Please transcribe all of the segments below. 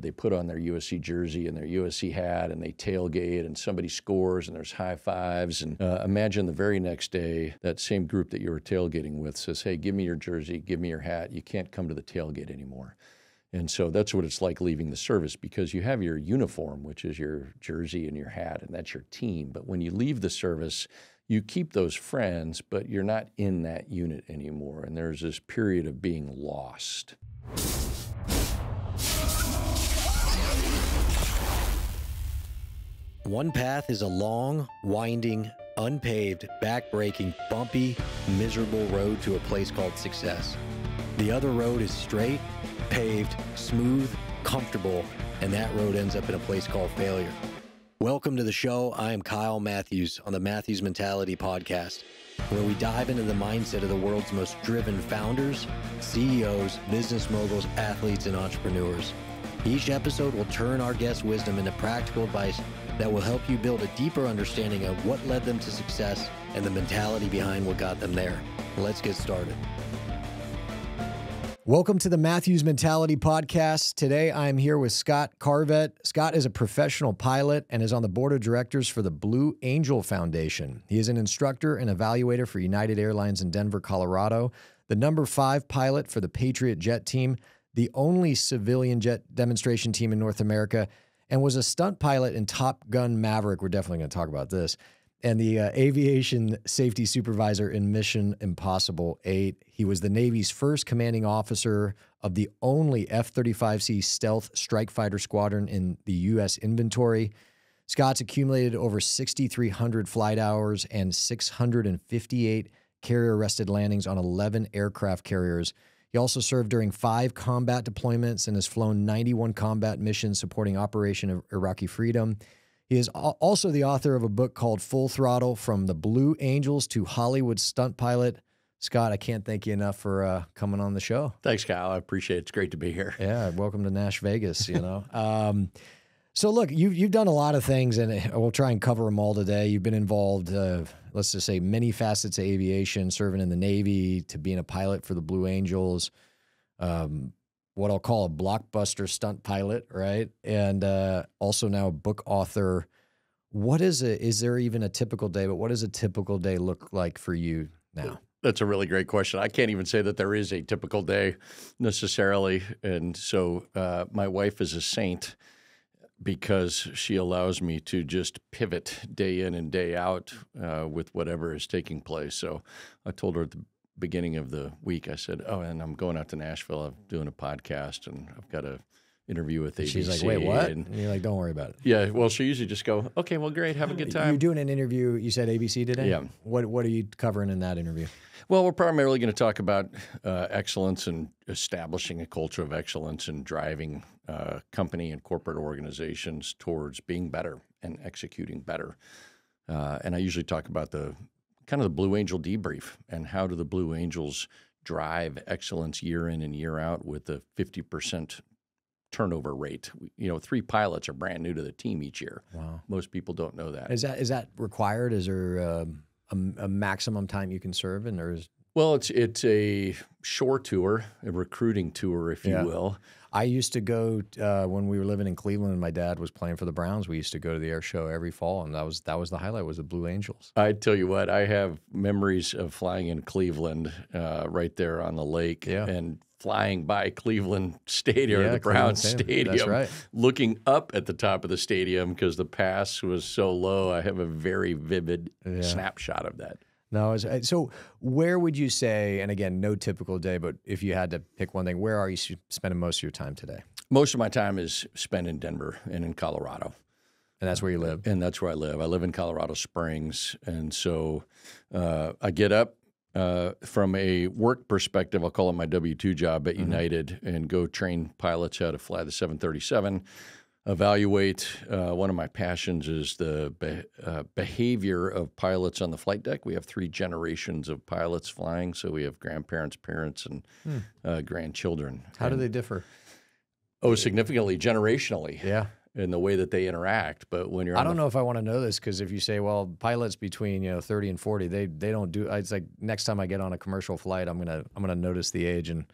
They put on their USC jersey and their USC hat and they tailgate and somebody scores and there's high fives. And imagine the very next day, that same group that you were tailgating with says, hey, give me your jersey, give me your hat. You can't come to the tailgate anymore. And so that's what it's like leaving the service, because you have your uniform, which is your jersey and your hat, and that's your team. But when you leave the service, you keep those friends, but you're not in that unit anymore. And there's this period of being lost. One path is a long, winding, unpaved, back-breaking, bumpy, miserable road to a place called success. The other road is straight, paved, smooth, comfortable, and that road ends up in a place called failure. Welcome to the show. I am Kyle Matthews on the Matthews Mentality Podcast, where we dive into the mindset of the world's most driven founders, CEOs, business moguls, athletes, and entrepreneurs. Each episode will turn our guests' wisdom into practical advice that will help you build a deeper understanding of what led them to success and the mentality behind what got them there. Let's get started. Welcome to the Matthews Mentality Podcast. Today, I'm here with Scott Carvet. Scott is a professional pilot and is on the board of directors for the Blue Angel Foundation. He is an instructor and evaluator for United Airlines in Denver, Colorado, the number 5 pilot for the Patriot jet team, the only civilian jet demonstration team in North America, and was a stunt pilot in Top Gun Maverick. We're definitely going to talk about this. And the aviation safety supervisor in Mission Impossible 8. He was the Navy's first commanding officer of the only F-35C stealth strike fighter squadron in the U.S. inventory. Scott's accumulated over 6,300 flight hours and 658 carrier-arrested landings on 11 aircraft carriers. He also served during 5 combat deployments and has flown 91 combat missions supporting Operation Iraqi Freedom. He is also the author of a book called Full Throttle: From the Blue Angels to Hollywood Stunt Pilot. Scott, I can't thank you enough for coming on the show. Thanks, Kyle. I appreciate it. It's great to be here. Yeah, welcome to Nash Vegas, you know. So look, you've done a lot of things, and we'll try and cover them all today. You've been involved, let's just say, many facets of aviation, serving in the Navy to being a pilot for the Blue Angels, what I'll call a blockbuster stunt pilot, right? And also now a book author. Is there even a typical day, but what does a typical day look like for you now? That's a really great question. I can't even say that there is a typical day necessarily. And so my wife is a saint because she allows me to just pivot day in and day out with whatever is taking place. So I told her at the beginning of the week, I said, oh, and I'm going out to Nashville. I'm doing a podcast, and I've got an interview with ABC. She's like, wait, what? And you're like, don't worry about it. Yeah, well, she usually just go, okay, well, great, have a good time. You're doing an interview, you said ABC today? Yeah. What are you covering in that interview? Well, we're primarily going to talk about excellence and establishing a culture of excellence and driving company and corporate organizations towards being better and executing better. And I usually talk about the Blue Angel debrief and how do the Blue Angels drive excellence year in and year out with a 50% turnover rate. 3 pilots are brand new to the team each year. Wow. Most people don't know that. Is that required? Is there a maximum time you can serve in, or is? Well, it's a shore tour, a recruiting tour, if you will. I used to go when we were living in Cleveland and my dad was playing for the Browns. We used to go to the air show every fall, and that was the highlight, was the Blue Angels. I tell you what, I have memories of flying in Cleveland, right there on the lake, and flying by Cleveland Stadium, the Browns Stadium, that's right. Looking up at the top of the stadium because the pass was so low. I have a very vivid snapshot of that. No, so where would you say, and again, no typical day, but if you had to pick one thing, where are you spending most of your time today? Most of my time is spent in Denver and in Colorado. And that's where you live? And that's where I live. I live in Colorado Springs. And so I get up from a work perspective, I'll call it my W-2 job at United, and go train pilots how to fly the 737. Evaluate. One of my passions is the behavior of pilots on the flight deck. We have 3 generations of pilots flying, so we have grandparents, parents, and grandchildren. How do they differ? Oh, significantly, generationally. Yeah. In the way that they interact. But when you're I don't know if I want to know this, because if you say, well, pilots between 30 and 40, they don't do. It's like next time I get on a commercial flight, I'm gonna notice the age, and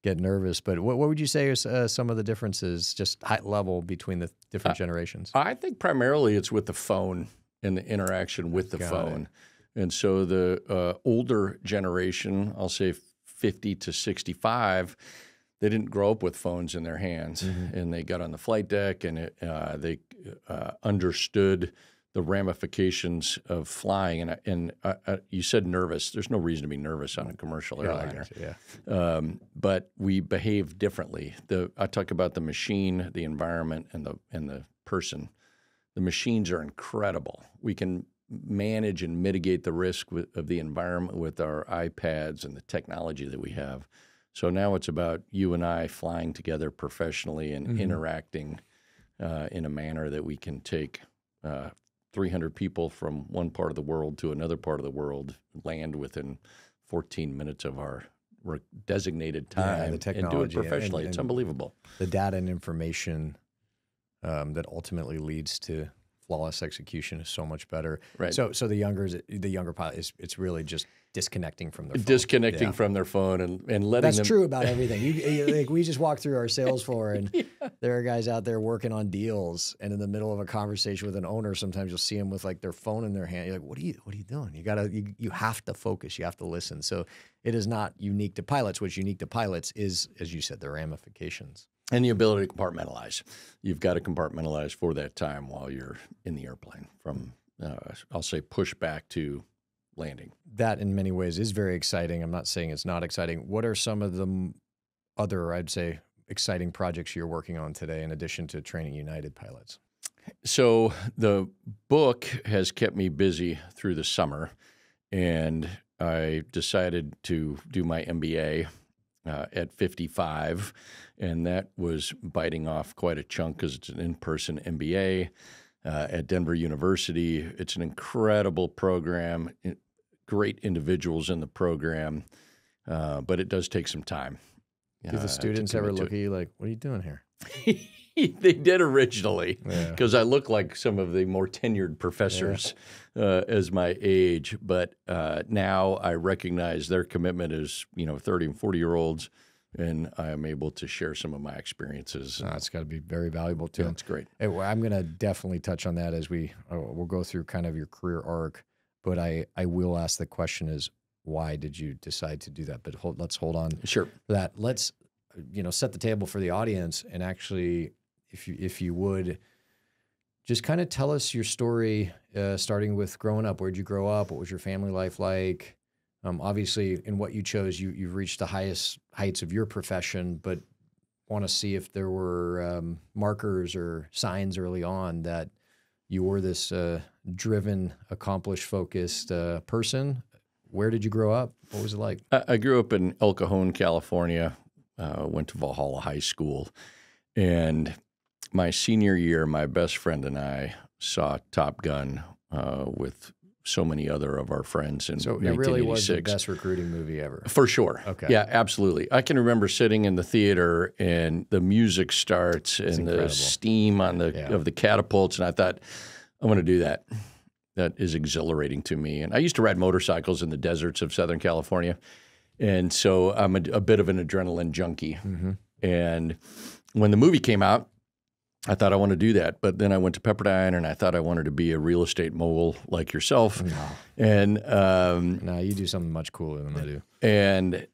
get nervous. But what would you say is some of the differences, just high level, between the different generations? I think primarily it's with the phone and the interaction with the phone. And so the older generation, I'll say 50 to 65, they didn't grow up with phones in their hands, and they got on the flight deck, and they understood the ramifications of flying. And you said nervous. There's no reason to be nervous on a commercial airliner. But we behave differently. I talk about the machine, the environment, and the person. The machines are incredible. We can manage and mitigate the risk of the environment with our iPads and the technology that we have. So now it's about you and I flying together professionally and interacting in a manner that we can take 300 people from one part of the world to another part of the world, land within 14 minutes of our designated time, the technology, and do it professionally. It's unbelievable. The data and information that ultimately leads to flawless execution is so much better. Right. So the younger pilot it's really just disconnecting from their phone. Disconnecting from their phone and letting them. That's true about everything. Like we just walked through our sales floor, and there are guys out there working on deals, and in the middle of a conversation with an owner, sometimes you'll see them with like their phone in their hand. You're like, what are you doing? You have to focus. You have to listen. So it is not unique to pilots. What's unique to pilots is, as you said, the ramifications. And the ability to compartmentalize. You've got to compartmentalize for that time while you're in the airplane, from, I'll say, pushback to landing. That, in many ways, is very exciting. I'm not saying it's not exciting. What are some of the other, I'd say, exciting projects you're working on today in addition to training United pilots? So the book has kept me busy through the summer, and I decided to do my MBA at 55, and that was biting off quite a chunk because it's an in-person MBA at Denver University. It's an incredible program, great individuals in the program, but it does take some time. Do the students ever look at you like, what are you doing here? They did originally, because I look like some of the more tenured professors as my age. But now I recognize their commitment as 30 and 40-year-olds, and I am able to share some of my experiences. It's got to be very valuable too. That's great. Hey, well, I'm going to definitely touch on that as we'll go through kind of your career arc. But I will ask the question is, why did you decide to do that? But let's hold on for that. Let's set the table for the audience, and actually, if you would, just kind of tell us your story, starting with growing up. Where'd you grow up? What was your family life like? Obviously, in what you chose, you've reached the highest heights of your profession, but want to see if there were markers or signs early on that you were this driven, accomplished, focused person. Where did you grow up? What was it like? I grew up in El Cajon, California. Went to Valhalla High School, and my senior year, my best friend and I saw Top Gun with so many other of our friends in 1986. It really was the best recruiting movie ever. For sure. Okay. Yeah, absolutely. I can remember sitting in the theater and the music starts and the steam on of the catapults, and I thought, I want to do that. That is exhilarating to me. And I used to ride motorcycles in the deserts of Southern California. And so I'm a bit of an adrenaline junkie. Mm-hmm. And when the movie came out, I thought I want to do that. But then I went to Pepperdine, and I thought I wanted to be a real estate mogul like yourself. No. And no, you do something much cooler than I do. And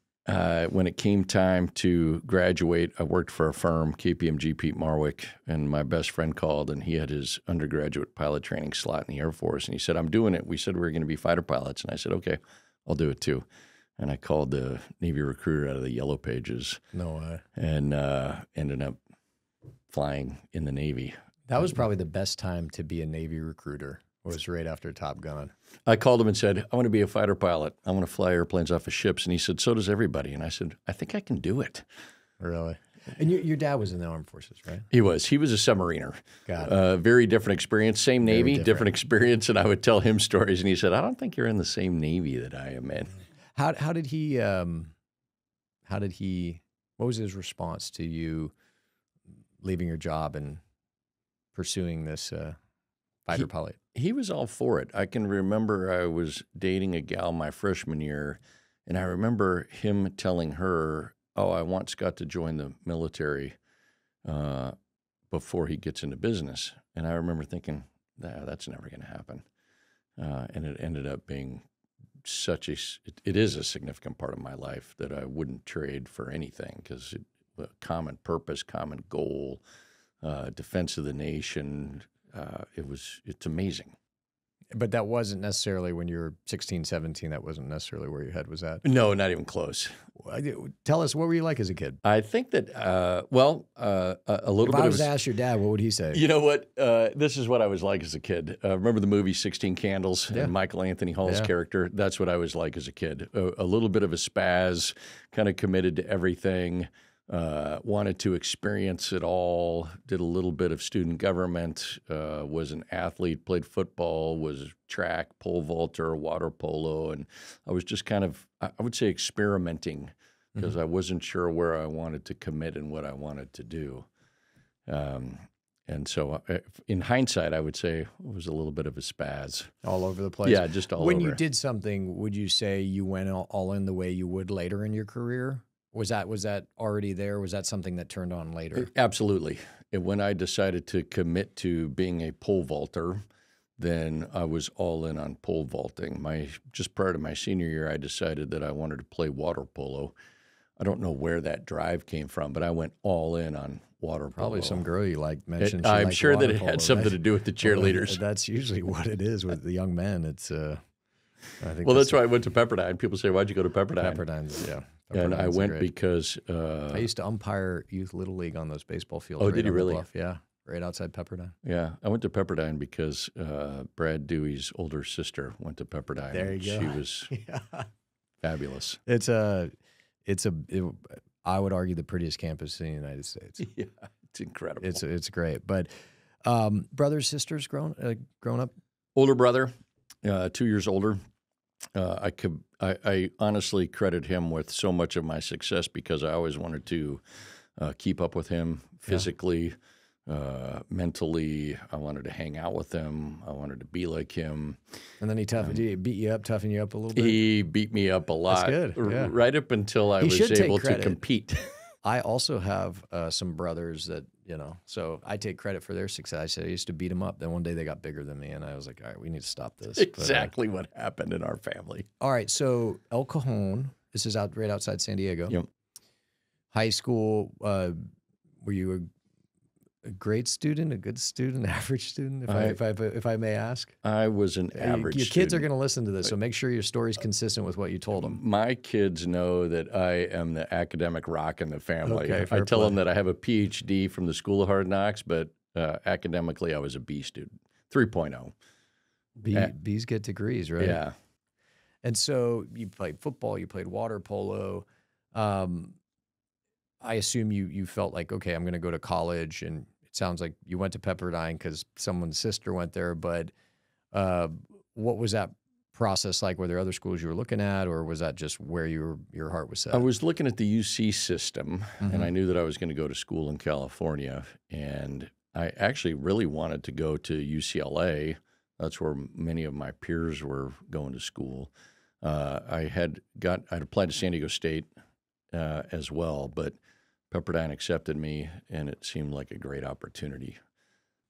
when it came time to graduate, I worked for a firm, KPMG Pete Marwick, and my best friend called, and he had his undergraduate pilot training slot in the Air Force. And he said, I'm doing it. We said we were going to be fighter pilots. And I said, okay, I'll do it too. And I called the Navy recruiter out of the Yellow Pages. No way. And ended up flying in the Navy. That was probably the best time to be a Navy recruiter, was right after Top Gun. I called him and said, I want to be a fighter pilot. I want to fly airplanes off of ships. And he said, so does everybody. And I said, I think I can do it. Really? And your dad was in the armed forces, right? He was. He was a submariner. Got it. Very different experience. Same Navy, different experience. And I would tell him stories. And he said, I don't think you're in the same Navy that I am in. How did he, what was his response to you leaving your job and pursuing this fighter pilot? He was all for it. I can remember I was dating a gal my freshman year, and I remember him telling her oh, I want Scott to join the military before he gets into business. And I remember thinking, nah, that's never going to happen. And it ended up being it is a significant part of my life that I wouldn't trade for anything, because common purpose, common goal, defense of the nation. It's amazing. But that wasn't necessarily when you were 16, 17. That wasn't necessarily where your head was at. No, not even close. Tell us, what were you like as a kid? I think that, a little If bit I of was to ask your dad, what would he say? You know what? This is what I was like as a kid. Remember the movie 16 Candles and Michael Anthony Hall's character? That's what I was like as a kid. A little bit of a spaz, kind of committed to everything, wanted to experience it all, did a little bit of student government, was an athlete, played football, was track, pole vaulter, water polo, and I was just kind of, I would say, experimenting, because I wasn't sure where I wanted to commit and what I wanted to do. And so in hindsight, I would say it was a little bit of a spaz. All over the place? Yeah, just all over. When you did something, would you say you went all in the way you would later in your career? Was that already there? Was that something that turned on later? Absolutely. And when I decided to commit to being a pole vaulter, then I was all in on pole vaulting. Just prior to my senior year, I decided that I wanted to play water polo. I don't know where that drive came from, but I went all in on water polo. Probably some girl you mentioned. I'm sure that it had something to do with the cheerleaders. Well, that's usually what it is with the young men. It's I think well, that's why I went to Pepperdine. People say, "Why'd you go to Pepperdine?" Pepperdine's, yeah. And I went great. Because I used to umpire youth little league on those baseball fields. Oh, right did you on the really? bluff. Yeah, right outside Pepperdine. Yeah, I went to Pepperdine because Brad Dewey's older sister went to Pepperdine. There you go. She was fabulous. I would argue the prettiest campus in the United States. Yeah, it's incredible. It's great. But brothers, sisters, grown up? Older brother, 2 years older. I honestly credit him with so much of my success because I always wanted to keep up with him physically, mentally. I wanted to hang out with him. I wanted to be like him. And then did he beat you up, toughen you up a little bit? He beat me up a lot. That's good. Yeah. Right up until I was able to compete. I also have some brothers that, so I take credit for their success. I used to beat them up. Then one day they got bigger than me, and I was like, all right, we need to stop this. Exactly what happened in our family. All right, so El Cajon, this is right outside San Diego. Yep. High school, were you a great student, a good student, average student, if I may ask? I was an average Your kids are going to listen to this, so make sure your story's consistent with what you told them. My kids know that I am the academic rock in the family. Okay, I tell them that I have a PhD from the School of Hard Knocks, but academically I was a B student, 3.0. B's get degrees, right? Yeah. And so you played football, you played water polo. I assume you felt like, okay, I'm going to go to college, and it sounds like you went to Pepperdine because someone's sister went there. But what was that process like? Were there other schools you were looking at, or was that just where your heart was set? I was looking at the UC system, and I knew that I was going to go to school in California. And I actually really wanted to go to UCLA. That's where many of my peers were going to school. I'd applied to San Diego State as well, but Pepperdine accepted me, and it seemed like a great opportunity.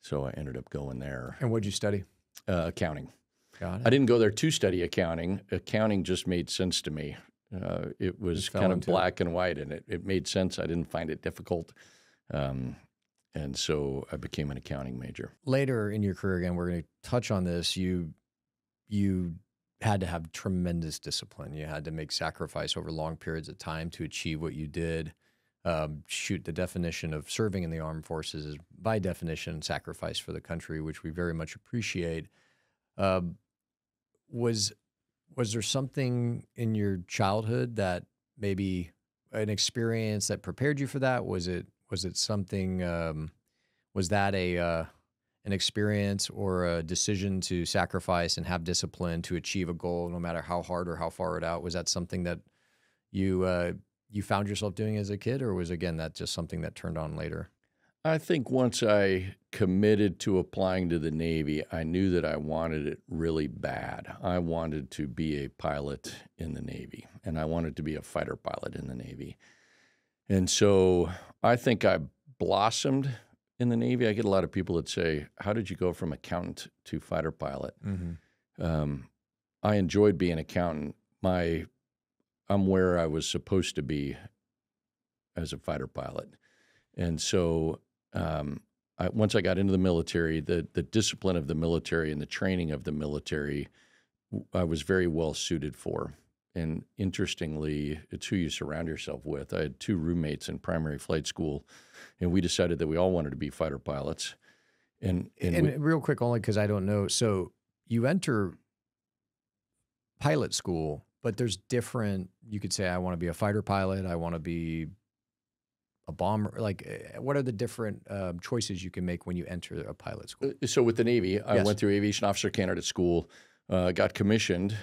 So I ended up going there. And what'd you study? Accounting. Got it. I didn't go there to study accounting. Accounting just made sense to me. It was kind of black and white, and it made sense. I didn't find it difficult. And so I became an accounting major. Later in your career, again, we're going to touch on this. You had to have tremendous discipline. You had to make sacrifice over long periods of time to achieve what you did. The definition of serving in the armed forces is, by definition, sacrifice for the country, which we very much appreciate. Was there something in your childhood that maybe an experience that prepared you for that? Was it something? Was that an experience or a decision to sacrifice and have discipline to achieve a goal, no matter how hard or how far it out? Was that something that you found yourself doing as a kid, or was, again, that just something that turned on later? I think once I committed to applying to the Navy, I knew that I wanted it really bad. I wanted to be a pilot in the Navy, and I wanted to be a fighter pilot in the Navy. And so I think I blossomed in the Navy. I get a lot of people that say, how did you go from accountant to fighter pilot? I enjoyed being an accountant. I'm where I was supposed to be as a fighter pilot. And so once I got into the military, the discipline of the military and the training of the military, I was very well suited for. And interestingly, it's who you surround yourself with. I had 2 roommates in primary flight school, and we decided that we all wanted to be fighter pilots. And real quick, only because I don't know. So you enter pilot school, but there's different, you could say, I want to be a fighter pilot, I want to be a bomber. Like, what are the different choices you can make when you enter a pilot school? So with the Navy, I went through aviation officer candidate school, got commissioned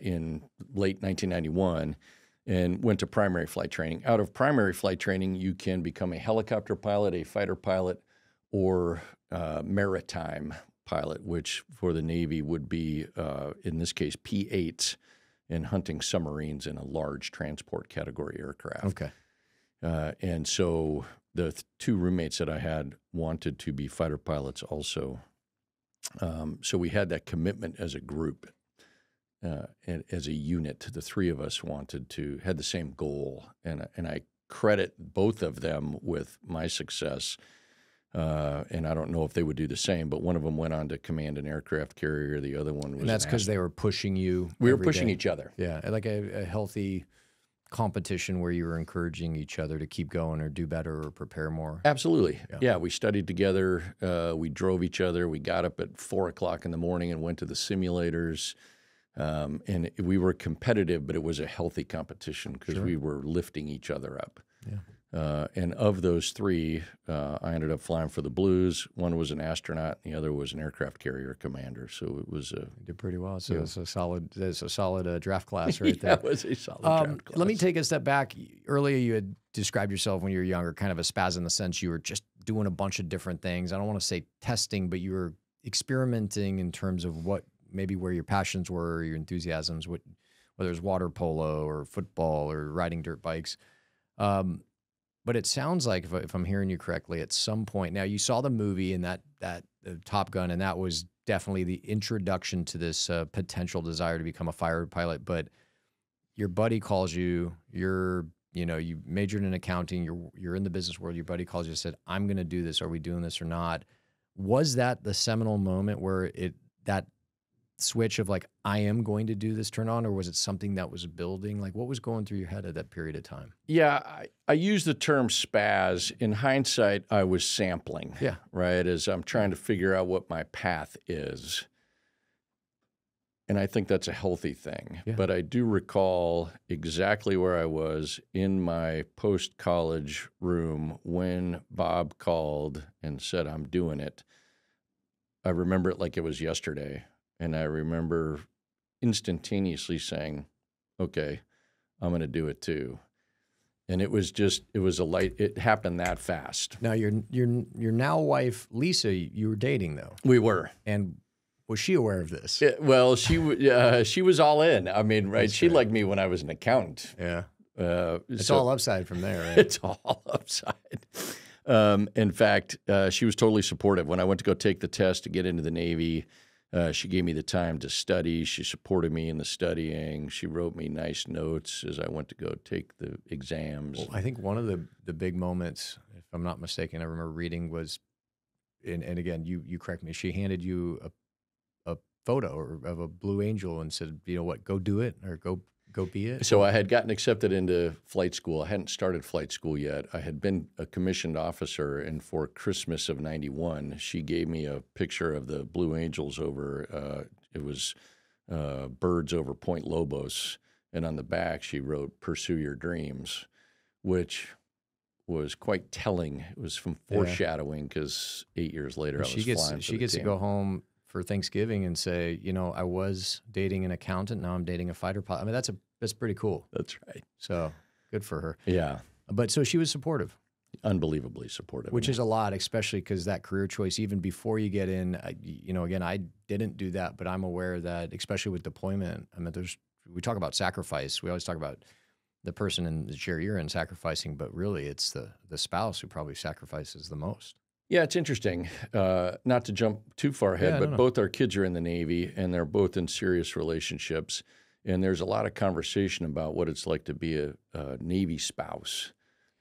in late 1991, and went to primary flight training. Out of primary flight training, you can become a helicopter pilot, a fighter pilot, or maritime pilot, which for the Navy would be, in this case, P-8s, in hunting submarines in a large transport category aircraft. Okay. And so the 2 roommates that I had wanted to be fighter pilots also. So we had that commitment as a group, and as a unit. The 3 of us had the same goal, and I credit both of them with my success. And I don't know if they would do the same, but one of them went on to command an aircraft carrier. The other one was. And that's because they were pushing you. We were pushing each other. Yeah, like a healthy competition where you were encouraging each other to keep going or do better or prepare more. Absolutely. Yeah, we studied together. We drove each other. We got up at 4 o'clock in the morning and went to the simulators. And we were competitive, but it was a healthy competition because we were lifting each other up. Yeah. And of those 3, I ended up flying for the Blues. One was an astronaut, and the other was an aircraft carrier commander. So it was you did pretty well. So it's a solid draft class right there. That was a solid draft class. Let me take a step back. Earlier, you had described yourself when you were younger, kind of a spaz in the sense you were just doing a bunch of different things. I don't want to say testing, but you were experimenting in terms of where your passions were, your enthusiasms, whether it was water polo or football or riding dirt bikes. But it sounds like, if I'm hearing you correctly, at some point, now you saw the movie and that Top Gun, and that was definitely the introduction to this potential desire to become a fighter pilot. But your buddy calls you, you majored in accounting, you're in the business world, your buddy calls you and said, I'm going to do this. Are we doing this or not? Was that the seminal moment where that switch of like, I am going to do this turn on, or was it something that was building? Like, what was going through your head at that period of time? Yeah, I use the term spaz. In hindsight, I was sampling, right, as I'm trying to figure out what my path is. And I think that's a healthy thing. Yeah. But I do recall exactly where I was in my post-college room when Bob called and said, I'm doing it. I remember it like it was yesterday. And I remember instantaneously saying, okay, I'm going to do it too. And it happened that fast. Now, your now wife, Lisa, you were dating though. We were. And was she aware of this? Well, she was all in. I mean, right? She liked me when I was an accountant. Yeah. It's all upside from there, right? It's all upside. In fact, she was totally supportive. When I went to go take the test to get into the Navy, she gave me the time to study. She supported me in the studying. She wrote me nice notes as I went to go take the exams. Well, I think one of the big moments, if I'm not mistaken, I remember reading was, and again, you correct me, she handed you a photo of a Blue Angel and said, you know what, go do it, or go be it. So I had gotten accepted into flight school. I hadn't started flight school yet. I had been a commissioned officer, and for Christmas of '91, she gave me a picture of the Blue Angels over, it was birds over Point Lobos, and on the back she wrote, "Pursue your dreams," which was quite telling. It was from foreshadowing, because 8 years later I was flying for She gets to go home for Thanksgiving and say, you know, I was dating an accountant, now I'm dating a fighter pilot. I mean, that's pretty cool. That's right. So good for her. Yeah. But so she was supportive. Unbelievably supportive. Which is a lot, especially because that career choice, even before you get in, you know, again, I didn't do that, but I'm aware that, especially with deployment, I mean, we talk about sacrifice. We always talk about the person in the chair you're in sacrificing, but really it's the spouse who probably sacrifices the most. Yeah, it's interesting. Not to jump too far ahead, Yeah, but no. both our kids are in the Navy, and they're both in serious relationships. And there's a lot of conversation about what it's like to be a Navy spouse.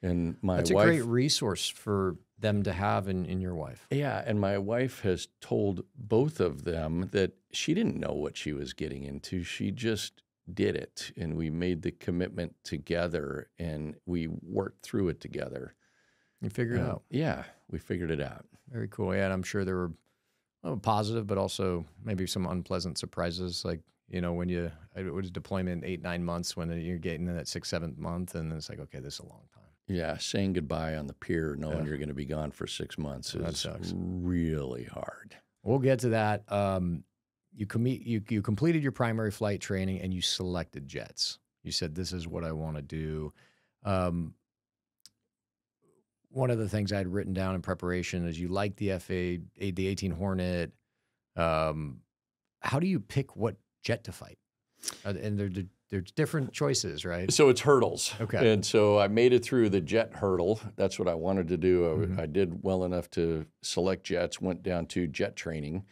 And my That's wife, a great resource for them to have in your wife. yeah, and my wife has told both of them that she didn't know what she was getting into. She just did it, and we made the commitment together, and we worked through it together. You figured it out. Yeah, we figured it out. Very cool. Yeah, and I'm sure there were positive, but also maybe some unpleasant surprises. Like, when it was deployment 8-9 months, when you're getting in that 6th, 7th month, and it's like, okay, this is a long time. Yeah, saying goodbye on the pier, knowing you're going to be gone for 6 months is really hard. We'll get to that. You completed your primary flight training and you selected jets. You said, this is what I want to do. One of the things I had written down in preparation is you like the the 18 Hornet. How do you pick what jet to fight? And there's different choices, right? So it's hurdles. Okay. And so I made it through the jet hurdle. That's what I wanted to do. I did well enough to select jets, went down to jet training.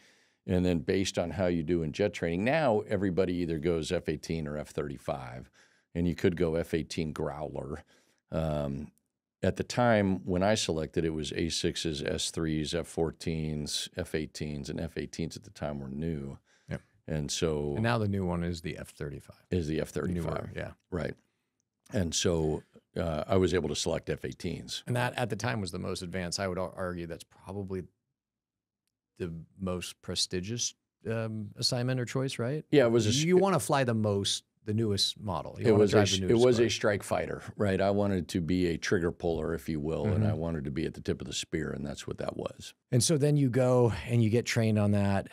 And then based on how you do in jet training, now everybody either goes F-18 or F-35, and you could go F-18 Growler. At the time when I selected, it was A6s, S3s, F-14s, F-18s, and F-18s at the time were new. Yep. And so And now the new one is the F-35. is the F-35. Newer, yeah. Right. And so I was able to select F-18s. And that at the time was the most advanced. I would argue that's probably the most prestigious assignment or choice, right? Yeah, it was. You want to fly the newest model. It was a strike fighter, right? I wanted to be a trigger puller, if you will, and I wanted to be at the tip of the spear, and that's what that was. And so then you go and you get trained on that.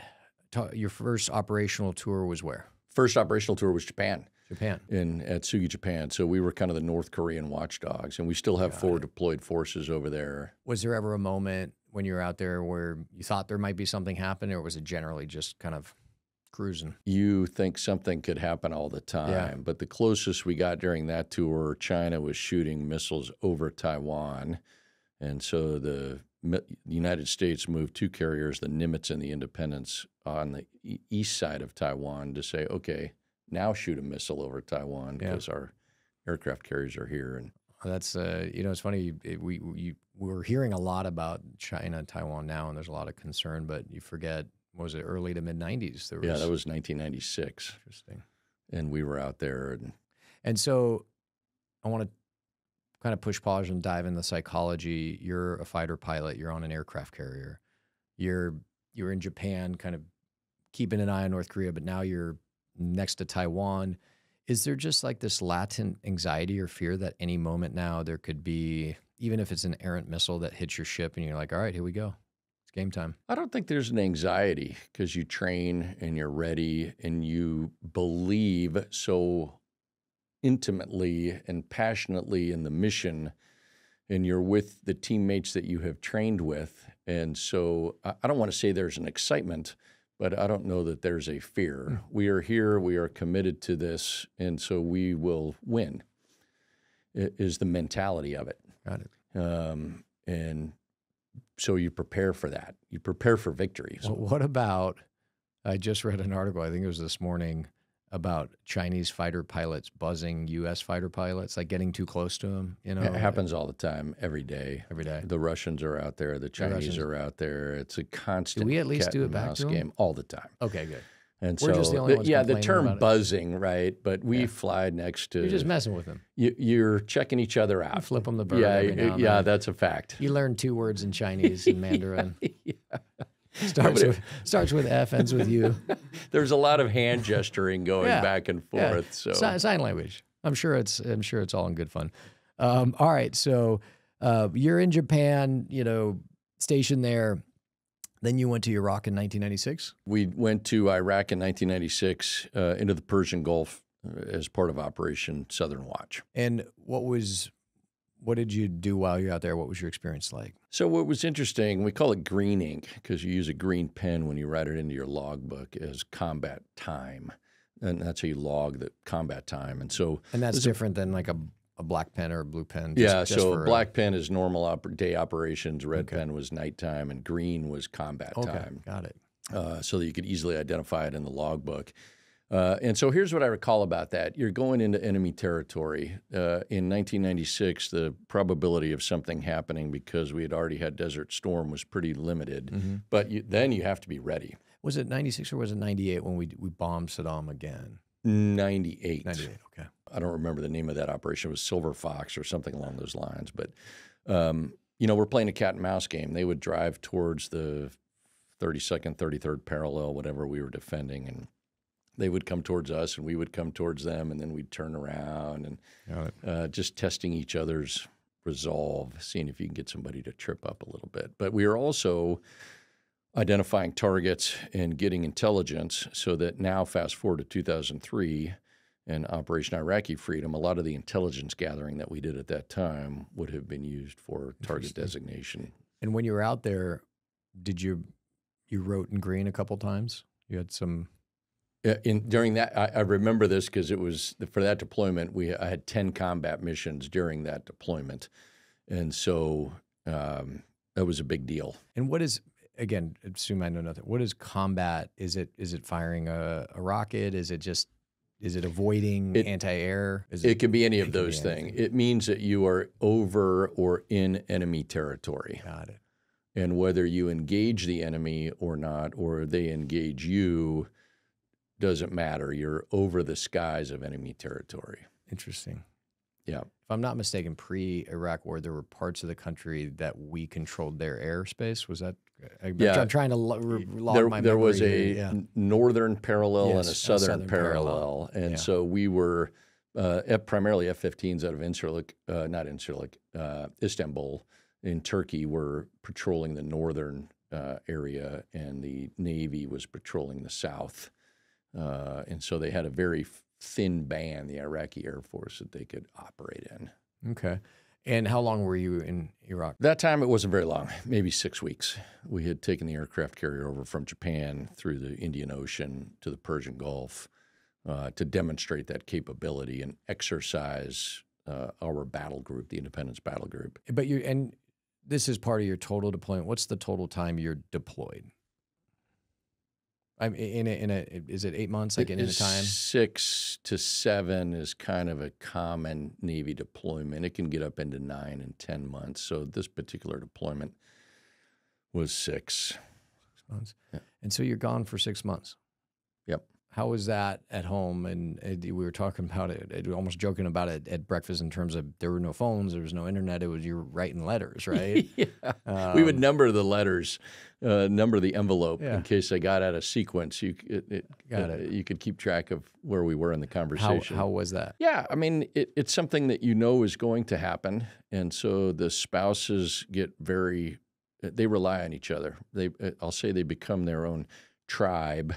Your first operational tour was where? First operational tour was Japan. Japan. At Sugi, Japan. So we were kind of the North Korean watchdogs, and we still have 4 deployed forces over there. Was there ever a moment when you were out there where you thought there might be something happening, or was it generally just kind of cruising? You think something could happen all the time, but the closest we got during that tour, China was shooting missiles over Taiwan, and so the United States moved 2 carriers, the Nimitz and the Independence, on the east side of Taiwan to say, okay, now shoot a missile over Taiwan because our aircraft carriers are here. And that's it's funny. We're hearing a lot about China and Taiwan now, and there's a lot of concern. But you forget, was it early to mid '90s? That was 1996. Interesting. And we were out there, and so I want to kind of push pause and dive in the psychology. You're a fighter pilot. You're on an aircraft carrier. You're in Japan, kind of keeping an eye on North Korea, but now you're next to Taiwan. Is there just like this latent anxiety or fear that any moment now there could be, even if it's an errant missile that hits your ship and you're like, all right, here we go. It's game time. I don't think there's an anxiety because you train and you're ready and you believe so intimately and passionately in the mission, and you're with the teammates that you have trained with. And so I don't want to say there's an excitement, but I don't know that there's a fear. We are here, we are committed to this, and so we will win, is the mentality of it. Got it. And so you prepare for that. You prepare for victories. Well, what about, I just read an article, I think it was this morning, about Chinese fighter pilots buzzing U.S. fighter pilots, like getting too close to them. It happens all the time, every day. Every day. The Russians are out there. The Chinese are out there. It's a constant do we at least cat do it and back mouse to them? game all the time. Okay, good. And We're so, just the only ones the complaining term about it. buzzing, right? But we fly next to. You're just messing with them. You're checking each other out. You flip them the bird. every now and yeah, then. that's a fact. You learn 2 words in Chinese and Mandarin. Starts with F, ends with U. There's a lot of hand gesturing going back and forth. So sign language. I'm sure it's all in good fun. All right, so you're in Japan, stationed there. Then you went to Iraq in 1996? We went to Iraq in 1996 into the Persian Gulf as part of Operation Southern Watch. And what did you do while you're out there? What was your experience like? So what was interesting, we call it green ink because you use a green pen when you write it into your logbook as combat time. and that's how you log the combat time. And so, And that's different than like a black pen or a blue pen. yeah, just so for black pen is normal day operations, red pen was nighttime, and green was combat time. Got it. So that you could easily identify it in the logbook. And so here's what I recall about that. You're going into enemy territory. In 1996, the probability of something happening because we had already had Desert Storm was pretty limited. But then you have to be ready. Was it 96 or was it 98 when we bombed Saddam again? 98. 98, okay. I don't remember the name of that operation. It was Silver Fox or something along those lines. But, we're playing a cat and mouse game. They would drive towards the 32nd, 33rd parallel, whatever we were defending, and they would come towards us and we would come towards them, and then we'd turn around and just testing each other's resolve, seeing if you can get somebody to trip up a little bit. But we are also identifying targets and getting intelligence so that now, fast forward to 2003 and Operation Iraqi Freedom, a lot of the intelligence gathering that we did at that time would have been used for target designation. And when you were out there, did you wrote in green a couple times? You had some... During that, I remember this because it was for that deployment. I had 10 combat missions during that deployment, and so that was a big deal. And what is, again, assume I know nothing. What is combat? Is it firing a rocket? Is it avoiding anti-air? It can be any of those things. It means that you are over or in enemy territory. Got it. And whether you engage the enemy or not, or they engage you, doesn't matter. You're over the skies of enemy territory. Interesting. Yeah. If I'm not mistaken, pre-Iraq War, there were parts of the country that we controlled their airspace. Was that? I'm trying to log my memory. There was a northern parallel and a southern parallel. And so we were primarily F-15s out of Istanbul in Turkey were patrolling the northern area, and the Navy was patrolling the south. And so they had a very thin band, the Iraqi Air Force, that they could operate in. Okay. And how long were you in Iraq? That time it wasn't very long, maybe 6 weeks. We had taken the aircraft carrier over from Japan through the Indian Ocean to the Persian Gulf to demonstrate that capability and exercise our battle group, the Independence Battle Group. But this is part of your total deployment. What's the total time you're deployed? Is it 8 months? Like in a time? 6 to 7 is kind of a common Navy deployment. It can get up into 9 and 10 months. So this particular deployment was 6. 6 months. Yeah. And so you're gone for 6 months. Yep. How was that at home? And we were talking about it, almost joking about it at breakfast in terms of there were no phones, there was no internet. It was you were writing letters, right? Yeah. We would number the letters, number the envelope in case they got out of sequence. You could keep track of where we were in the conversation. How was that? Yeah, I mean, it's something that you know is going to happen, and so the spouses they rely on each other. I'll say they become their own tribe.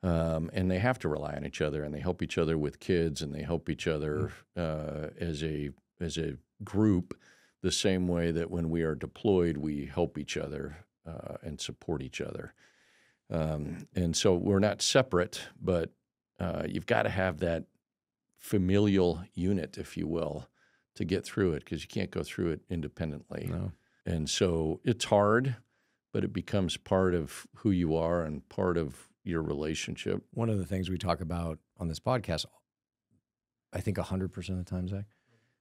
And they have to rely on each other, and they help each other with kids, and they help each other as a group, the same way that when we are deployed, we help each other and support each other. And so we're not separate, but you've got to have that familial unit, if you will, to get through it, because you can't go through it independently. No. And so it's hard, but it becomes part of who you are and part of your relationship. One of the things we talk about on this podcast, I think 100% of the time, Zach,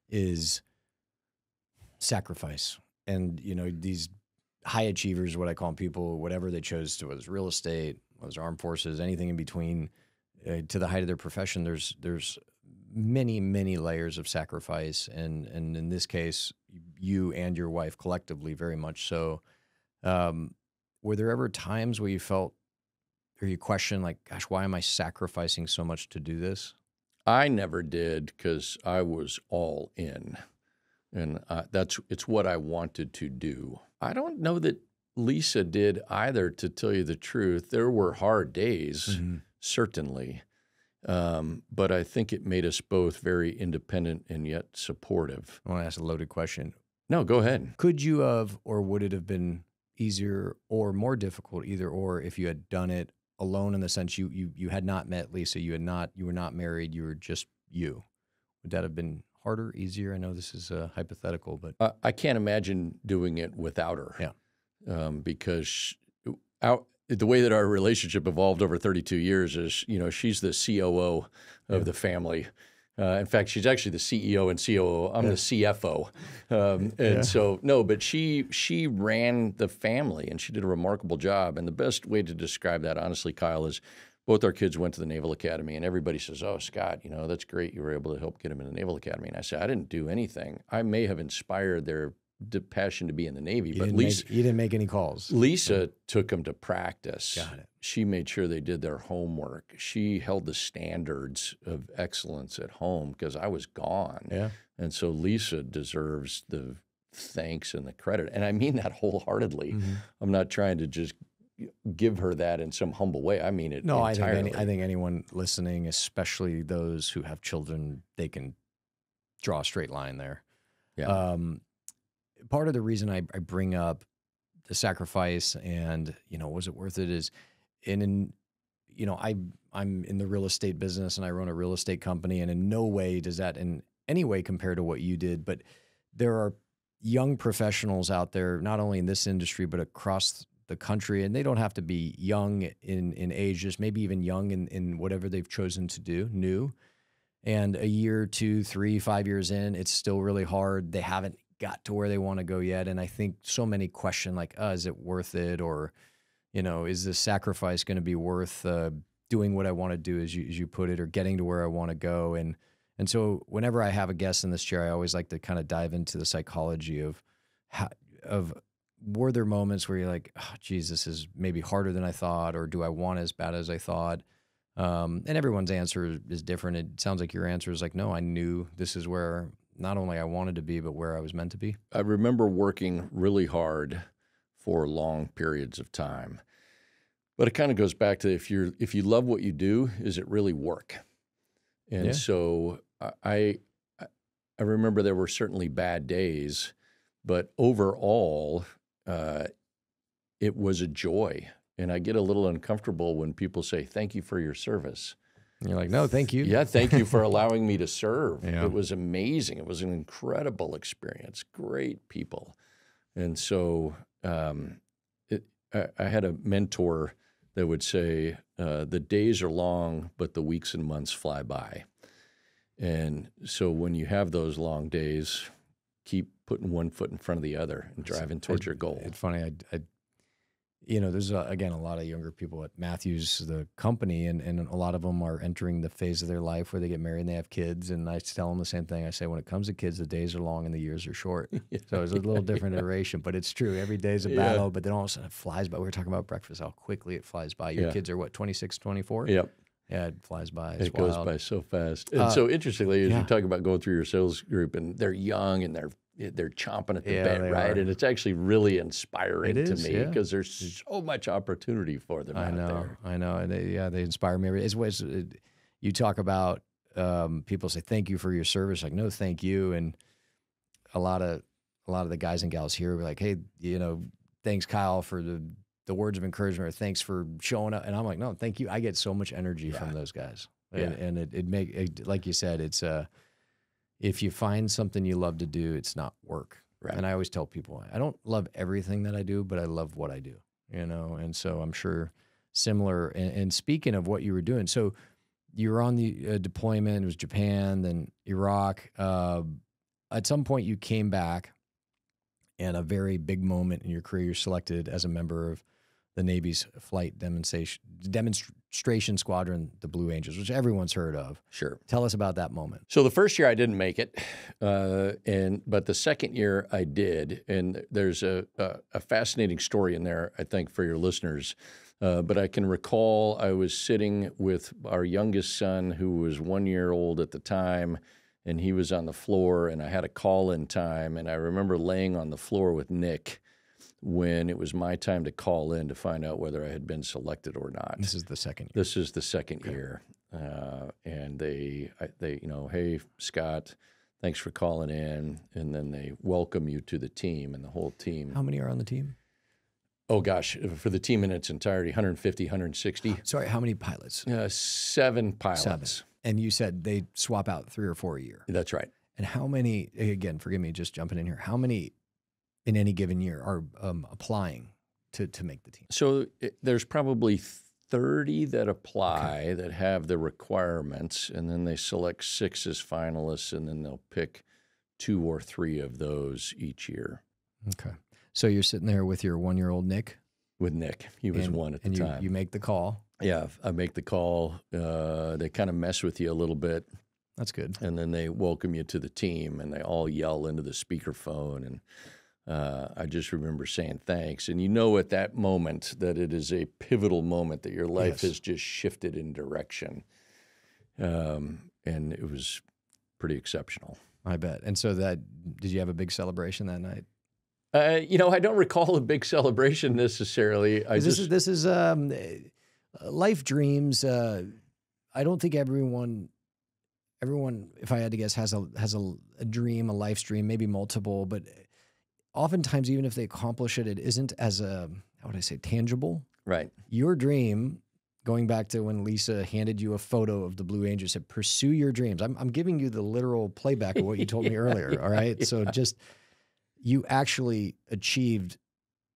is sacrifice. And, these high achievers, what I call them, people, whatever they chose to, whether it's real estate, whether it's armed forces, anything in between, to the height of their profession, there's many, many layers of sacrifice. And in this case, you and your wife collectively very much so. Were there ever times where you felt, or you question, like, gosh, why am I sacrificing so much to do this? I never did, because I was all in, and it's what I wanted to do. I don't know that Lisa did either, to tell you the truth. There were hard days, certainly, but I think it made us both very independent and yet supportive. I want to ask a loaded question. No, go ahead. Could you have, or would it have been easier or more difficult, either or, if you had done it alone in the sense you had not met Lisa, you were not married, you were just you. Would that have been harder, easier? I know this is hypothetical, but I can't imagine doing it without her. Yeah. Because the way that our relationship evolved over 32 years is, she's the COO of the family. In fact, she's actually the CEO and COO. I'm the CFO. So, no, but she ran the family, and she did a remarkable job. And the best way to describe that, honestly, Kyle, is both our kids went to the Naval Academy, and everybody says, oh, Scott, that's great. You were able to help get them in the Naval Academy. And I said, I didn't do anything. I may have inspired their passion to be in the Navy, you didn't make any calls. Lisa took them to practice. Got it. She made sure they did their homework. She held the standards of excellence at home because I was gone. Yeah. And so Lisa deserves the thanks and the credit. And I mean that wholeheartedly. Mm-hmm. I'm not trying to just give her that in some humble way. I mean it entirely. I think anyone listening, especially those who have children, they can draw a straight line there. Yeah. Part of the reason I bring up the sacrifice and, was it worth it is I'm in the real estate business and I run a real estate company, and in no way does that in any way compare to what you did. But there are young professionals out there, not only in this industry, but across the country, and they don't have to be young in age, just maybe even young in whatever they've chosen to do, new. And a year, 2, 3, 5 years in, it's still really hard. They haven't got to where they want to go yet. And I think so many question like, is it worth it? Or, is this sacrifice going to be worth doing what I want to do, as you put it, or getting to where I want to go? And so whenever I have a guest in this chair, I always like to kind of dive into the psychology of were there moments where you're like, oh, geez, this is maybe harder than I thought, or do I want as bad as I thought? And everyone's answer is different. It sounds like your answer is like, no, I knew this is where not only I wanted to be, but where I was meant to be. I remember working really hard for long periods of time. But it kind of goes back to if you love what you do, is it really work? And so I remember there were certainly bad days, but overall, it was a joy. And I get a little uncomfortable when people say, thank you for your service. And you're like, no, thank you. Yeah, thank you for allowing me to serve. Yeah. It was amazing. It was an incredible experience. Great people. And so I had a mentor that would say, the days are long, but the weeks and months fly by. And so when you have those long days, keep putting one foot in front of the other and driving towards your goal. It's funny. There's, again, a lot of younger people at Matthews, the company, and a lot of them are entering the phase of their life where they get married and they have kids. And I tell them the same thing. I say, when it comes to kids, the days are long and the years are short. So it's a little different iteration, but it's true. Every day is a battle, but then all of a sudden it flies by. We were talking about breakfast, how quickly it flies by. Your kids are what, 26, 24? Yep. Yeah, it flies by. It goes by so fast. And so interestingly, as you talk about going through your sales group, and they're young and they're chomping at the bit, right? And it's actually really inspiring to me because there's so much opportunity for them out there. I know. And they inspire me. You talk about people say, thank you for your service. Like, no, thank you. And a lot of the guys and gals here were like, hey, thanks, Kyle, for the words of encouragement, or thanks for showing up. And I'm like, no, thank you. I get so much energy from those guys. And it like you said, it's if you find something you love to do, it's not work. Right. And I always tell people, I don't love everything that I do, but I love what I do, And so I'm sure similar. And speaking of what you were doing, so you were on the deployment. It was Japan, then Iraq. At some point you came back, and a very big moment in your career, you're selected as a member of the Navy's flight demonstration squadron, the Blue Angels, which everyone's heard of. Sure. Tell us about that moment. So the first year I didn't make it, but the second year I did. And there's a fascinating story in there, I think, for your listeners. But I can recall I was sitting with our youngest son, who was 1 year old at the time, and he was on the floor, and I had a call-in time. And I remember laying on the floor with Nick when it was my time to call in to find out whether I had been selected or not. This is the second year. This is the second year. And they, hey, Scott, thanks for calling in. And then they welcome you to the team, and the whole team. How many are on the team? Oh gosh, for the team in its entirety, 150, 160. Sorry, how many pilots? 7 pilots. 7. And you said they swap out 3 or 4 a year. That's right. And how many, again, forgive me just jumping in here, how many in any given year are applying to make the team? So there's probably 30 that apply that have the requirements, and then they select 6 as finalists, and then they'll pick 2 or 3 of those each year. Okay. So you're sitting there with your 1-year-old Nick? With Nick. He was 1 at the time. You make the call? Yeah, I make the call. They kind of mess with you a little bit. That's good. And then they welcome you to the team, and they all yell into the speakerphone. And I just remember saying thanks. And you know at that moment that it is a pivotal moment, that your life has just shifted in direction. And it was pretty exceptional. I bet. And so did you have a big celebration that night? I don't recall a big celebration necessarily. This is life dreams. I don't think everyone, if I had to guess, has a dream, a life dream, maybe multiple, but oftentimes even if they accomplish it, it isn't as how would I say, tangible. Right. Your dream, going back to when Lisa handed you a photo of the Blue Angels, said, pursue your dreams. I'm giving you the literal playback of what you told me earlier. All right. Yeah. So you actually achieved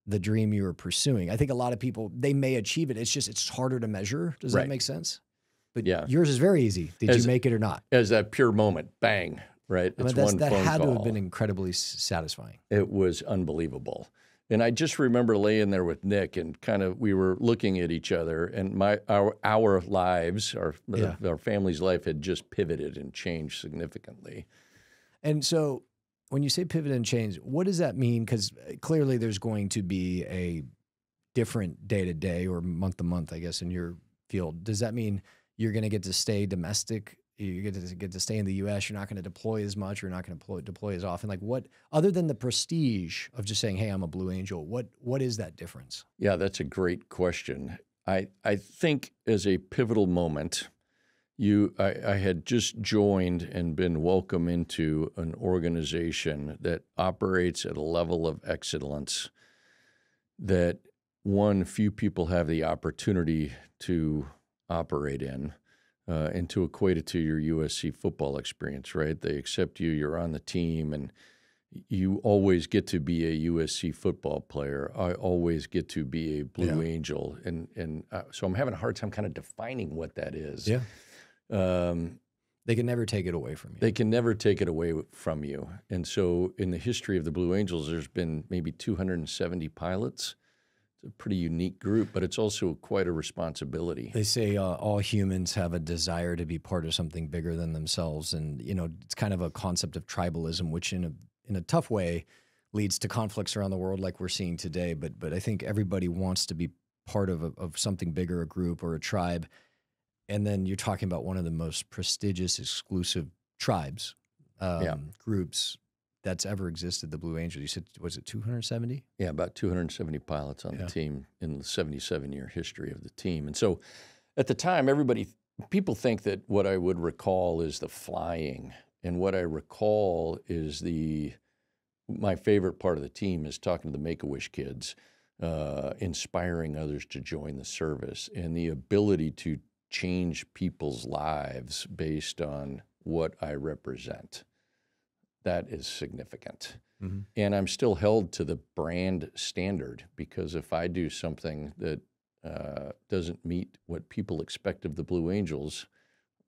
the dream you were pursuing. I think a lot of people, they may achieve it. It's harder to measure. Does that make sense? But yours is very easy. Did you make it or not? As that pure moment, bang, right? It's one that phone had call. To have been incredibly satisfying. It was unbelievable. And I just remember laying there with Nick, and we were looking at each other, and our lives, our family's life had just pivoted and changed significantly. And so when you say pivot and change, what does that mean? Because clearly there's going to be a different day to day or month to month, I guess, in your field. Does that mean you're going to get to stay domestic? You get to stay in the U.S. You're not going to deploy as much. You're not going to deploy as often. Like what, other than the prestige of just saying, "Hey, I'm a Blue Angel," what is that difference? Yeah, that's a great question. I think as a pivotal moment, I had just joined and been welcomed into an organization that operates at a level of excellence that few people have the opportunity to operate in, and to equate it to your USC football experience, right? They accept you, you're on the team, and you always get to be a USC football player. I always get to be a Blue Angel. And so I'm having a hard time kind of defining what that is. Yeah. They can never take it away from you. They can never take it away from you. And so in the history of the Blue Angels, there's been maybe 270 pilots. It's a pretty unique group, but it's also quite a responsibility. They say all humans have a desire to be part of something bigger than themselves. And, it's kind of a concept of tribalism, which in a tough way leads to conflicts around the world like we're seeing today. But I think everybody wants to be part of something bigger, a group or a tribe. And then you're talking about one of the most prestigious, exclusive tribes, groups that's ever existed, the Blue Angels. You said, was it 270? Yeah, about 270 pilots on the team in the 77-year history of the team. And so at the time, people think that what I would recall is the flying. And what I recall is my favorite part of the team is talking to the Make-A-Wish kids, inspiring others to join the service, and the ability to change people's lives based on what I represent. That is significant. Mm-hmm. And I'm still held to the brand standard, because if I do something that doesn't meet what people expect of the Blue Angels,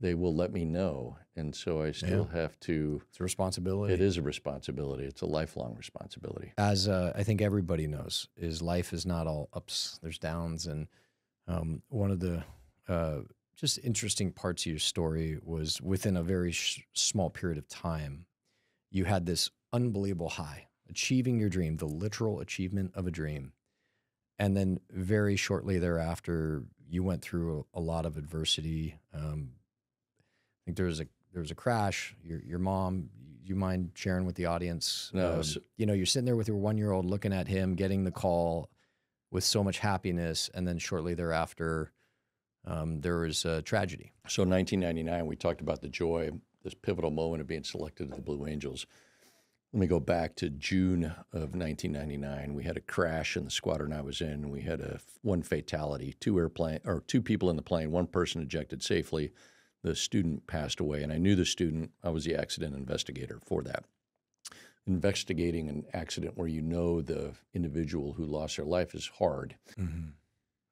they will let me know. And so I still have to. It's a responsibility. It is a responsibility. It's a lifelong responsibility. As I think everybody knows, life is not all ups. There's downs. And one of the just interesting parts of your story was within a very small period of time, you had this unbelievable high, achieving your dream, the literal achievement of a dream. And then very shortly thereafter, you went through a lot of adversity. I think there was a crash. Your mom, you mind sharing with the audience? No. You're sitting there with your 1-year-old looking at him, getting the call with so much happiness. And then shortly thereafter, there was a tragedy. So 1999, we talked about the joy, this pivotal moment of being selected to the Blue Angels. Let me go back to June of 1999. We had a crash in the squadron I was in. We had one fatality, two people in the plane, one person ejected safely. The student passed away, and I knew the student. I was the accident investigator for that. Investigating an accident where you know the individual who lost their life is hard. Mm-hmm.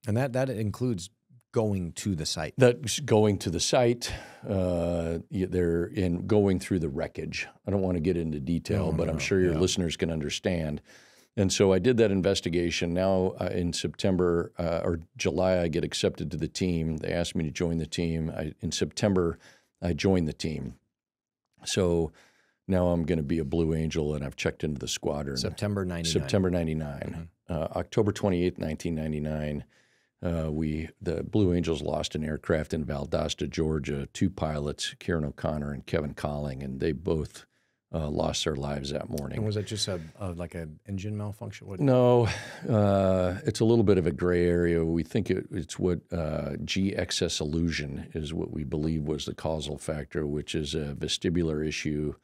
And that includes going to the site. That's going to the site. They're in going through the wreckage. I don't want to get into detail, but I'm sure your listeners can understand. And so I did that investigation. Now in September or July, I get accepted to the team. They asked me to join the team. In September, I joined the team. So now I'm going to be a Blue Angel, and I've checked into the squadron. September 99. September 99. Mm-hmm. October 28th, 1999. The Blue Angels lost an aircraft in Valdosta, Georgia, two pilots, Kieran O'Connor and Kevin Colling, and they both lost their lives that morning. And was it just like an engine malfunction? No, it's a little bit of a gray area. We think it's what G excess illusion is what we believe was the causal factor, which is a vestibular issue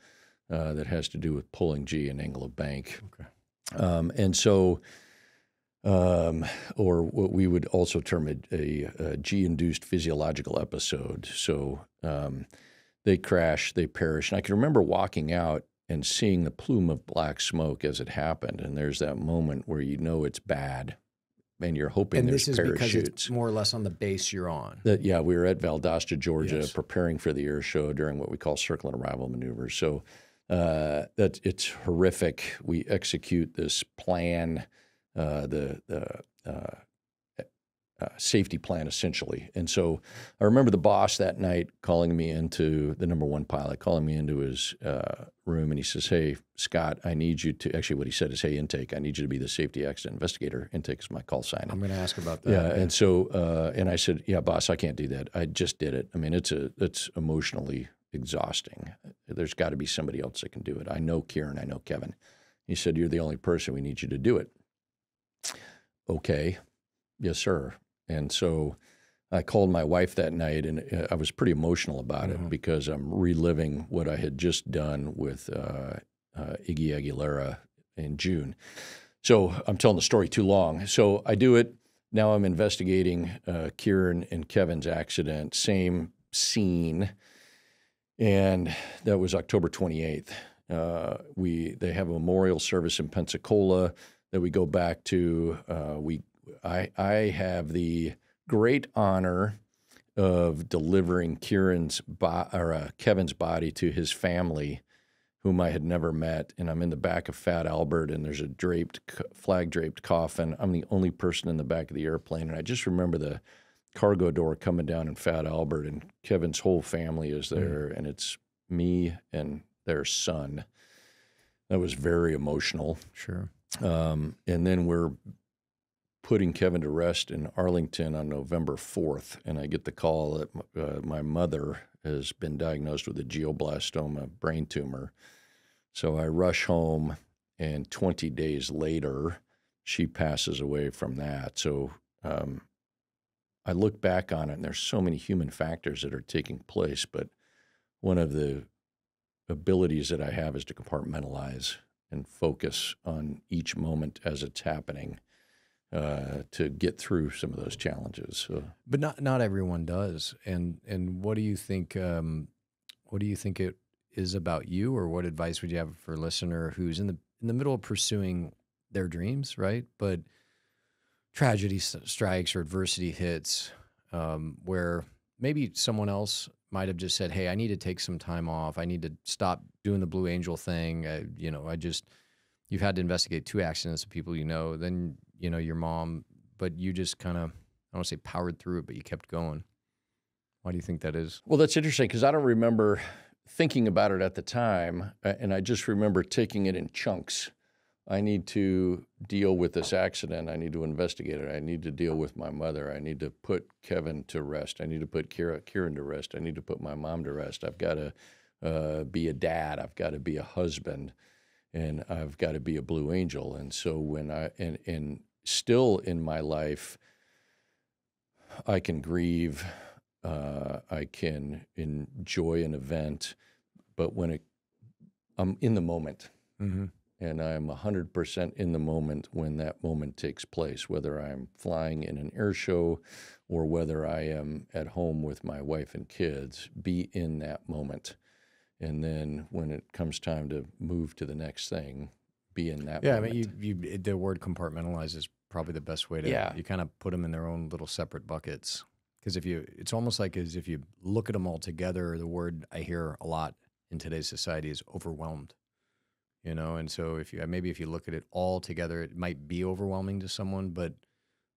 that has to do with pulling G and angle of bank. Okay. And so... or what we would also term a G-induced physiological episode. So they crash, they perish. And I can remember walking out and seeing the plume of black smoke as it happened. And there's that moment where you know it's bad, and you're hoping there's parachutes. And this is because it's more or less on the base you're on. Yeah, we were at Valdosta, Georgia, preparing for the air show during what we call circle and arrival maneuvers. So it's horrific. We execute this plan. Safety plan, essentially. And so I remember the boss that night calling me into, the number one pilot, calling me into his room, and he says, "Hey, Scott, I need you to," actually what he said is, "Hey, intake, I need you to be the safety accident investigator." Intake is my call sign. I'm going to ask about that. Yeah, and so, and I said, "Yeah, boss, I can't do that. I just did it. I mean, it's emotionally exhausting. There's got to be somebody else that can do it. I know Kieran, I know Kevin." He said, "You're the only person. We need you to do it." Okay, yes, sir. And so I called my wife that night, and I was pretty emotional about it because I'm reliving what I had just done with Iggy Aguilera in June. So I'm telling the story too long. So I do it. Now I'm investigating Kieran and Kevin's accident, same scene, and that was October 28th. They have a memorial service in Pensacola that we go back to. I have the great honor of delivering Kevin's body to his family, whom I had never met, and I'm in the back of Fat Albert, and there's a flag-draped coffin. I'm the only person in the back of the airplane, and I just remember the cargo door coming down in Fat Albert, and Kevin's whole family is there, and it's me and their son. That was very emotional. Sure. And then we're putting Kevin to rest in Arlington on November 4th, and I get the call that my mother has been diagnosed with a glioblastoma brain tumor. So I rush home, and 20 days later, she passes away from that. So I look back on it, and there's so many human factors that are taking place, but one of the abilities that I have is to compartmentalize and focus on each moment as it's happening to get through some of those challenges. So. But not everyone does. And what do you think? What do you think it is about you, or what advice would you have for a listener who's in the middle of pursuing their dreams, right? But tragedy strikes or adversity hits, where maybe someone else might have just said, "Hey, I need to take some time off. I need to stop doing the Blue Angel thing. You've had to investigate 2 accidents of people you know, then, your mom, but you just kind of, I don't want to say powered through it, but you kept going." Why do you think that is? Well, that's interesting because I don't remember thinking about it at the time, and I just remember taking it in chunks. I need to deal with this accident. I need to investigate it. I need to deal with my mother. I need to put Kevin to rest. I need to put Kieran to rest. I need to put my mom to rest. I've got to be a dad. I've got to be a husband, and I've got to be a Blue Angel. And so when and still in my life, I can grieve. I can enjoy an event, but when I'm in the moment. And I'm 100% in the moment when that moment takes place, whether I'm flying in an air show or whether I am at home with my wife and kids, be in that moment. And then when it comes time to move to the next thing, be in that Yeah, moment. I mean, the word compartmentalize is probably the best way to, you kind of put them in their own little separate buckets. Because it's almost like as if you look at them all together, the word I hear a lot in today's society is overwhelmed. You know, and so if you look at it all together, it might be overwhelming to someone, but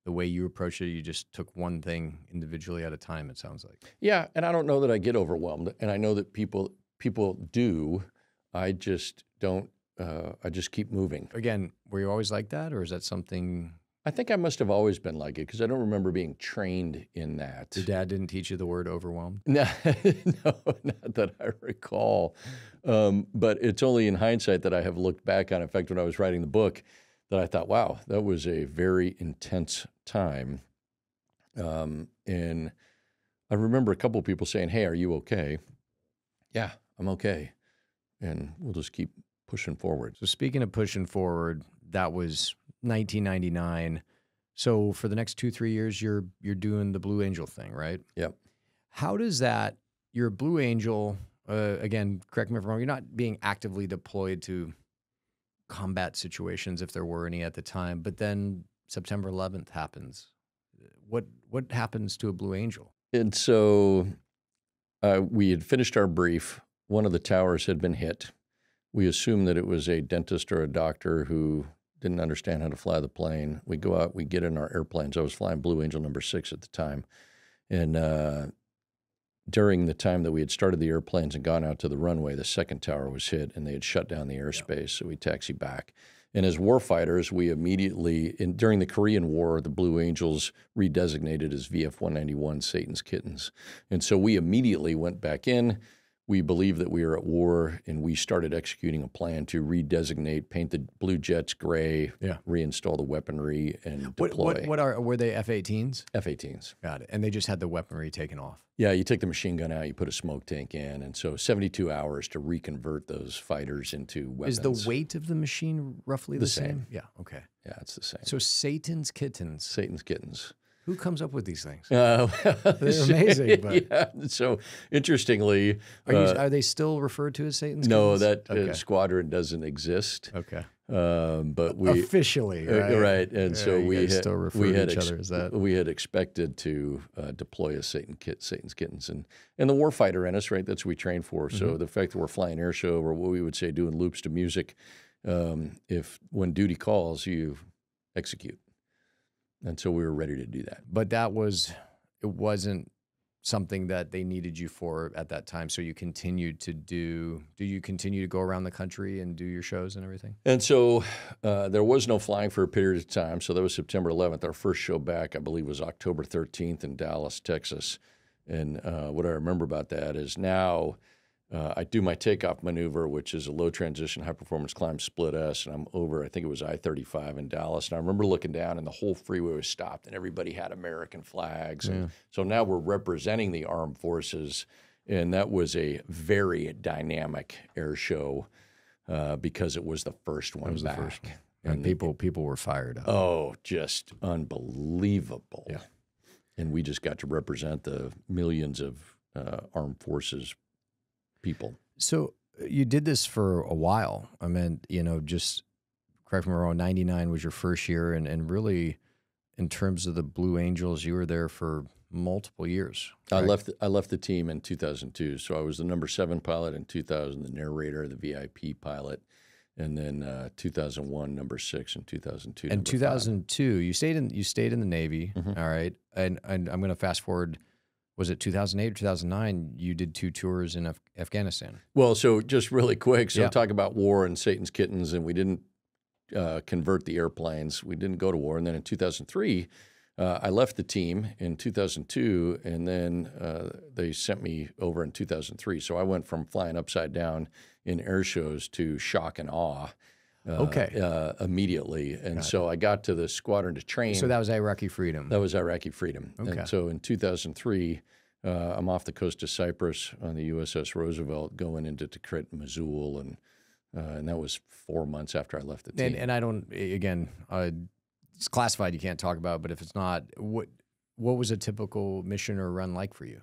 the way you approach it, you just took one thing individually at a time, it sounds like. Yeah, and I don't know that I get overwhelmed, and I know that people do. I just don't. I just keep moving. Again, were you always like that, or is that something? I think I must have always been like it because I don't remember being trained in that. Your dad didn't teach you the word overwhelmed? No, no, not that I recall. But it's only in hindsight that I have looked back on. In fact, when I was writing the book, that I thought, wow, that was a very intense time. And I remember a couple of people saying, hey, are you okay? Yeah, I'm okay. And we'll just keep pushing forward. So speaking of pushing forward, that was 1999. So for the next 2-3 years, you're doing the Blue Angel thing, right? Yep. How does that? You're a Blue Angel. Again, correct me if I'm wrong. You're not being actively deployed to combat situations, if there were any at the time. But then September 11th happens. What happens to a Blue Angel? And so we had finished our brief. One of the towers had been hit. We assumed that it was a dentist or a doctor who didn't understand how to fly the plane. We go out, we get in our airplanes. I was flying Blue Angel number 6 at the time. And during the time that we had started the airplanes and gone out to the runway, the second tower was hit and they had shut down the airspace. So we taxied back. And as warfighters, we immediately, during the Korean War, the Blue Angels redesignated as VF-191 Satan's Kittens. And so we immediately went back in. We believed that we were at war, and we started executing a plan to redesignate, paint the blue jets gray, reinstall the weaponry, and deploy. Were they F-18s? F-18s. Got it. And they just had the weaponry taken off. Yeah, you take the machine gun out, you put a smoke tank in, and so 72 hours to reconvert those fighters into weapons. Is the weight of the machine roughly the same? Yeah, okay. Yeah, it's the same. So Satan's Kittens. Satan's Kittens. Who comes up with these things? They're amazing. But yeah. So interestingly, are they still referred to as Satan's no, Kittens? that squadron doesn't exist. Okay. But we officially, right? Right, and so we had still refer to each other as that. We had expected to deploy a Satan's Kittens, and the warfighter in us, right? That's what we trained for. So the fact that we're flying air show, or what we would say doing loops to music, if when duty calls, you execute. And so we were ready to do that. But it wasn't something that they needed you for at that time. So you continued to do you continue to go around the country and do your shows and everything? And so there was no flying for a period of time. So that was September 11th. Our first show back, I believe, was October 13th in Dallas, Texas. And what I remember about that is now I do my takeoff maneuver, which is a low transition, high performance climb split S, and I'm over, I think it was I-35 in Dallas. And I remember looking down and the whole freeway was stopped and everybody had American flags. And so now we're representing the armed forces. And that was a very dynamic air show because it was the first one back. The first one. And people were fired up. Oh, just unbelievable. Yeah. And we just got to represent the millions of armed forces people. So you did this for a while. I mean, just correct me if I'm wrong, 99 was your first year. And really, in terms of the Blue Angels, you were there for multiple years. Right? I left the team in 2002. So I was the number 7 pilot in 2000, the narrator, the VIP pilot. And then 2001, number 6, and 2002. And 2002, 5. you stayed in the Navy, all right. And I'm going to fast forward. Was it 2008 or 2009? You did 2 tours in Afghanistan. Well, so just really quick. So talk about war and Satan's Kittens, and we didn't convert the airplanes. We didn't go to war. And then in 2003, I left the team in 2002, and then they sent me over in 2003. So I went from flying upside down in air shows to shock and awe immediately. And so I got to the squadron to train. So that was Iraqi Freedom. That was Iraqi Freedom. Okay. And so in 2003, I'm off the coast of Cyprus on the USS Roosevelt going into Tikrit and Mosul and and that was 4 months after I left the team. And I don't, again, it's classified, you can't talk about, but if it's not, what was a typical mission or run like for you?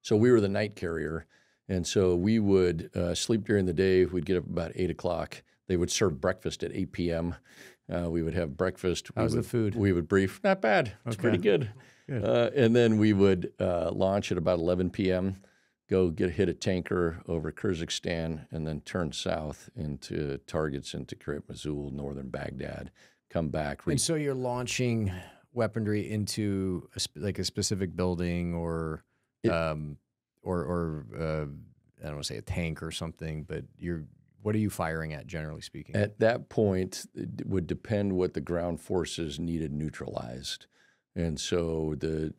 So we were the night carrier, and so we would sleep during the day. We'd get up about 8 o'clock. They would serve breakfast at 8 p.m. We would have breakfast. How's the food? We would brief. Not bad. It's pretty good. And then we would launch at about 11 p.m., go hit a tanker over Kyrgyzstan, and then turn south into targets into Kiryat Mosul, northern Baghdad, come back. And so you're launching weaponry into a specific building or I don't want to say a tank or something, but what are you firing at, generally speaking? At that point, it would depend what the ground forces needed neutralized. And so the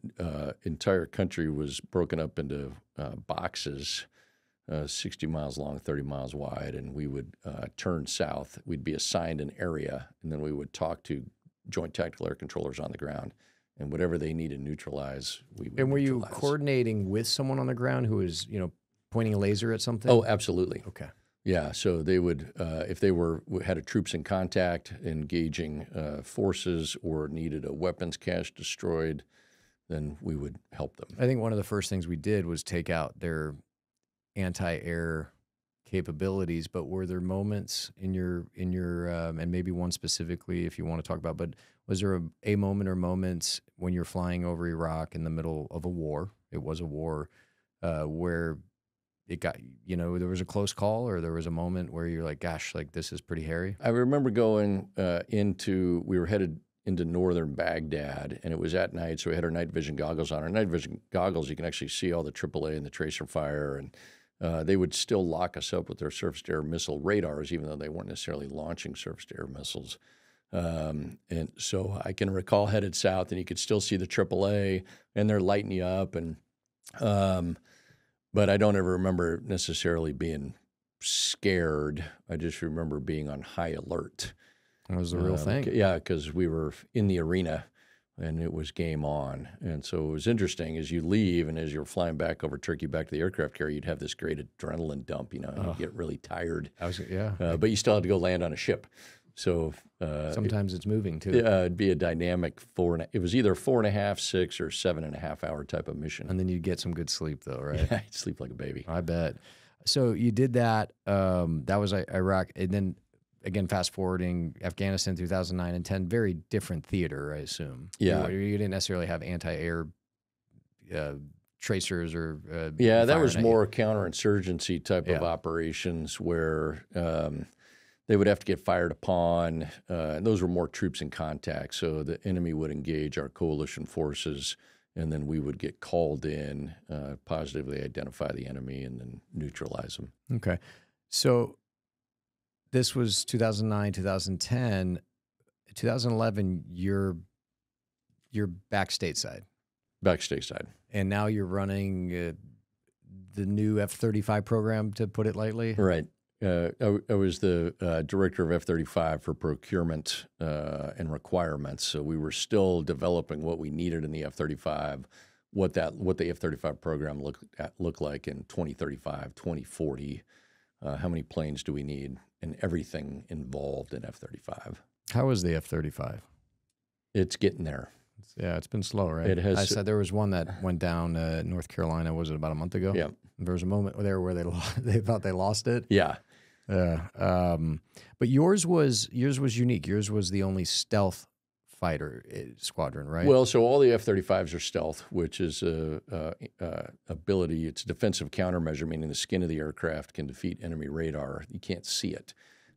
entire country was broken up into boxes, 60 miles long, 30 miles wide, and we would turn south. We'd be assigned an area, and then we would talk to Joint Tactical Air Controllers on the ground, and whatever they needed to neutralize, we would And were neutralize. you coordinating with someone on the ground who was, pointing a laser at something? Oh, absolutely. Okay. Yeah, so they would, if they had a troops in contact, engaging forces, or needed a weapons cache destroyed, then we would help them. I think one of the first things we did was take out their anti-air capabilities. But were there moments in your and maybe one specifically, if you want to talk about, but was there a moment or moments when you're flying over Iraq in the middle of a war? It was a war where it got, there was a close call, or there was a moment where you're like, gosh, like this is pretty hairy? I remember going we were headed into northern Baghdad, and it was at night, so we had our night vision goggles on. Our night vision goggles, you can actually see all the AAA and the tracer fire, and they would still lock us up with their surface-to-air missile radars, even though they weren't necessarily launching surface-to-air missiles. And so I can recall headed south, and you could still see the AAA, and they're lighting you up, and but I don't ever remember necessarily being scared. I just remember being on high alert. That was the real thing. Yeah, because we were in the arena, and it was game on. And so it was interesting as you leave, and as you're flying back over Turkey back to the aircraft carrier, you'd have this great adrenaline dump. You get really tired. But you still had to go land on a ship. So sometimes it's moving too. Yeah, it'd be a dynamic it was either 4.5, 6, or 7.5 hour type of mission. And then you'd get some good sleep though, right? Yeah, I'd sleep like a baby. I bet. So you did that. That was Iraq, and then again, fast forwarding, Afghanistan 2009 and 10, very different theater, I assume. Yeah, you didn't necessarily have anti-air tracers or that was more counterinsurgency type of operations where. They would have to get fired upon, and those were more troops in contact. So the enemy would engage our coalition forces, and then we would get called in, positively identify the enemy, and then neutralize them. Okay. So this was 2009, 2010. 2011, you're back stateside. Back stateside. And now you're running the new F-35 program, to put it lightly? Right. I was the director of F-35 for procurement and requirements. So we were still developing what we needed in the F-35, what the F-35 program looked like in 2035, 2040, how many planes do we need, and everything involved in F-35. How is the F-35? It's getting there. It's been slow, right? It has. I said there was one that went down North Carolina. Was it about a month ago? Yeah. There was a moment there where they thought they lost it. Yeah. But yours was unique. Yours was the only stealth fighter squadron, right? Well, so all the F-35s are stealth, which is ability. It's defensive countermeasure, meaning the skin of the aircraft can defeat enemy radar. You can't see it.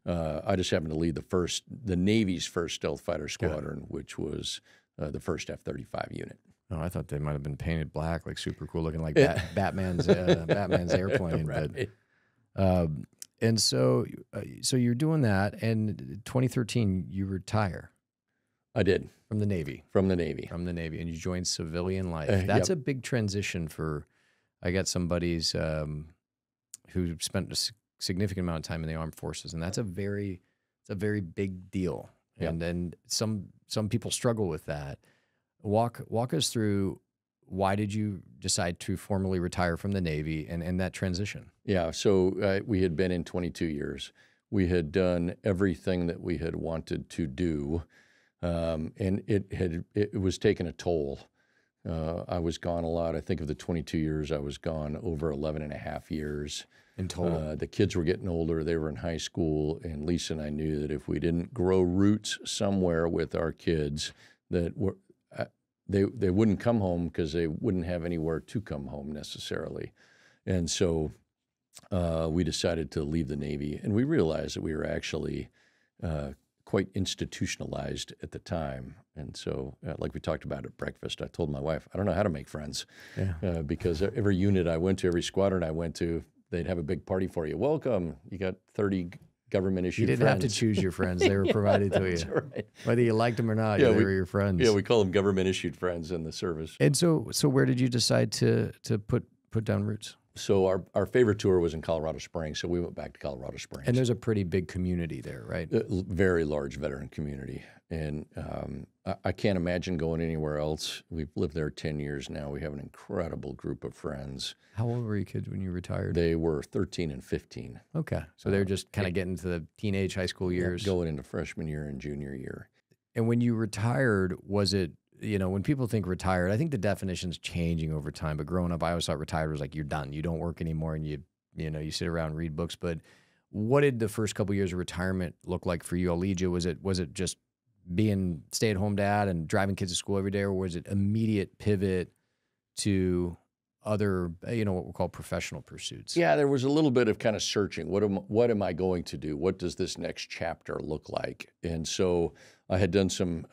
I just happened to lead the Navy's first stealth fighter squadron, which was the first F-35 unit. Oh, I thought they might have been painted black, like super cool looking, like Batman's airplane. Right. But, and so you're doing that, and 2013 you retire. I did. From the Navy. From the Navy, and you joined civilian life. That's a big transition for. I got some buddies who spent a significant amount of time in the armed forces, and it's a very big deal. Yep. And then some people struggle with that. Walk us through, why did you decide to formally retire from the Navy and that transition? Yeah, so we had been in 22 years. We had done everything that we had wanted to do, and it was taking a toll. I was gone a lot. I think of the 22 years, I was gone over 11 and a half years. In total. The kids were getting older. They were in high school, and Lisa and I knew that if we didn't grow roots somewhere with our kids, that they wouldn't come home because they wouldn't have anywhere to come home necessarily. And so we decided to leave the Navy, and we realized that we were actually quite institutionalized at the time. And so, like we talked about at breakfast, I told my wife, I don't know how to make friends, because every unit I went to, every squadron I went to, they'd have a big party for you. Welcome. You got 30 government-issued You didn't friends. have to choose your friends. They were provided to you. That's right. Whether you liked them or not, they were your friends. Yeah, we call them government-issued friends in the service. And so where did you decide to put down roots? So our favorite tour was in Colorado Springs, so we went back to Colorado Springs. And there's a pretty big community there, right? A very large veteran community. And I can't imagine going anywhere else. We've lived there 10 years now. We have an incredible group of friends. How old were your kids when you retired? They were 13 and 15. Okay. So they're just kind of getting to the teenage high school years. Going into freshman year and junior year. And when you retired, was it, when people think retired, I think the definition's changing over time. But growing up, I always thought retired was like you're done. You don't work anymore and you sit around and read books. But what did the first couple of years of retirement look like for you, Allegia? Was it just being stay-at-home dad and driving kids to school every day, or was it immediate pivot to other, what we'll call professional pursuits? Yeah, there was a little bit of kind of searching. What am I going to do? What does this next chapter look like? And so I had done some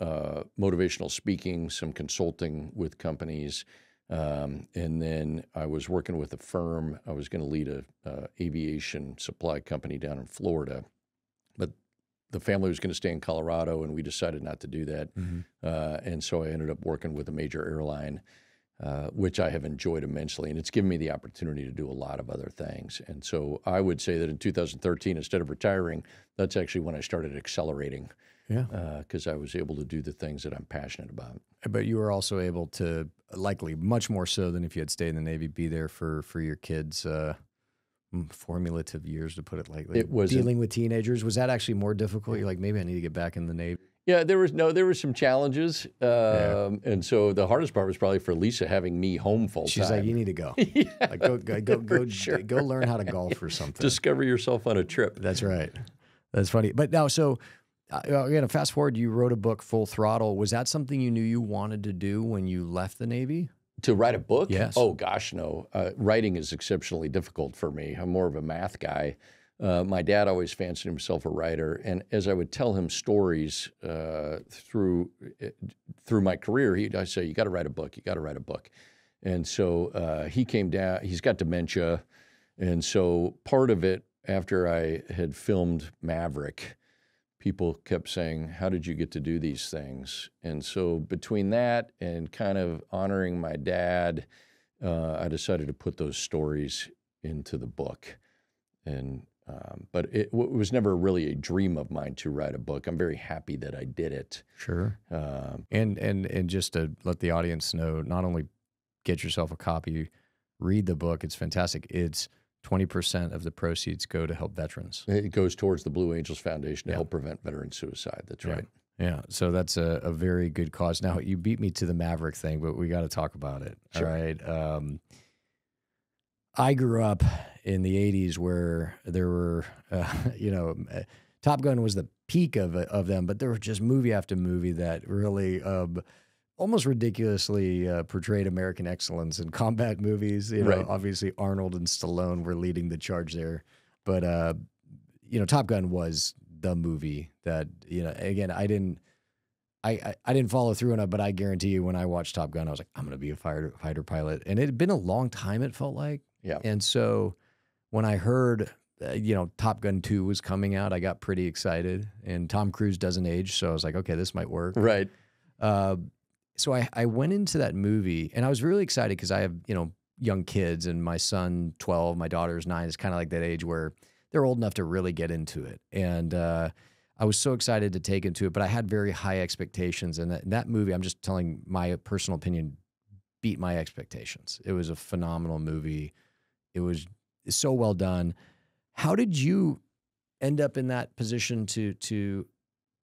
motivational speaking, some consulting with companies, and then I was working with a firm. I was going to lead a aviation supply company down in Florida, but the family was going to stay in Colorado, and we decided not to do that. Mm-hmm. And so I ended up working with a major airline, which I have enjoyed immensely. And it's given me the opportunity to do a lot of other things. And so I would say that in 2013, instead of retiring, that's actually when I started accelerating. Yeah. Because I was able to do the things that I'm passionate about. But you were also able to, likely much more so than if you had stayed in the Navy, be there for your kids' formative years, to put it lightly. It was dealing with teenagers. Was that actually more difficult? You're like, maybe I need to get back in the Navy. Yeah, there were some challenges, and so the hardest part was probably for Lisa having me home full time. She's like, you need to go. Like, go learn how to golf or something. Discover yourself on a trip. That's right. That's funny. But now, so again, fast forward, you wrote a book, Full Throttle. Was that something you knew you wanted to do when you left the Navy? To write a book? Yes. Oh, gosh, no. Writing is exceptionally difficult for me. I'm more of a math guy. My dad always fancied himself a writer, and as I would tell him stories through my career, I'd say, you got to write a book, you got to write a book. And so he came down, he's got dementia, and so part of it, after I had filmed Maverick, people kept saying, how did you get to do these things? And so between that and kind of honoring my dad, I decided to put those stories into the book. And but it was never really a dream of mine to write a book. I'm very happy that I did it. Sure. And just to let the audience know, not only get yourself a copy, read the book. It's fantastic. It's 20% of the proceeds go to help veterans. It goes towards the Blue Angels Foundation to help prevent veteran suicide. That's right. Yeah. So that's a very good cause. Now, you beat me to the Maverick thing, but we got to talk about it. Sure. All right. I grew up in the 80s where there were, Top Gun was the peak of them, but there were just movie after movie that really almost ridiculously portrayed American excellence in combat movies. Right. Obviously Arnold and Stallone were leading the charge there. But, Top Gun was the movie that, again, I didn't follow through on it, but I guarantee you when I watched Top Gun, I was like, I'm going to be a fighter pilot. And it had been a long time, it felt like. Yeah. And so when I heard, Top Gun 2 was coming out, I got pretty excited. And Tom Cruise doesn't age, so I was like, okay, this might work. Right. So I went into that movie, and I was really excited because I have, young kids, and my son, 12, my daughter's 9, is kind of like that age where they're old enough to really get into it. And I was so excited to take into it, but I had very high expectations. And that movie, I'm just telling my personal opinion, beat my expectations. It was a phenomenal movie. It was so well done. How did you end up in that position to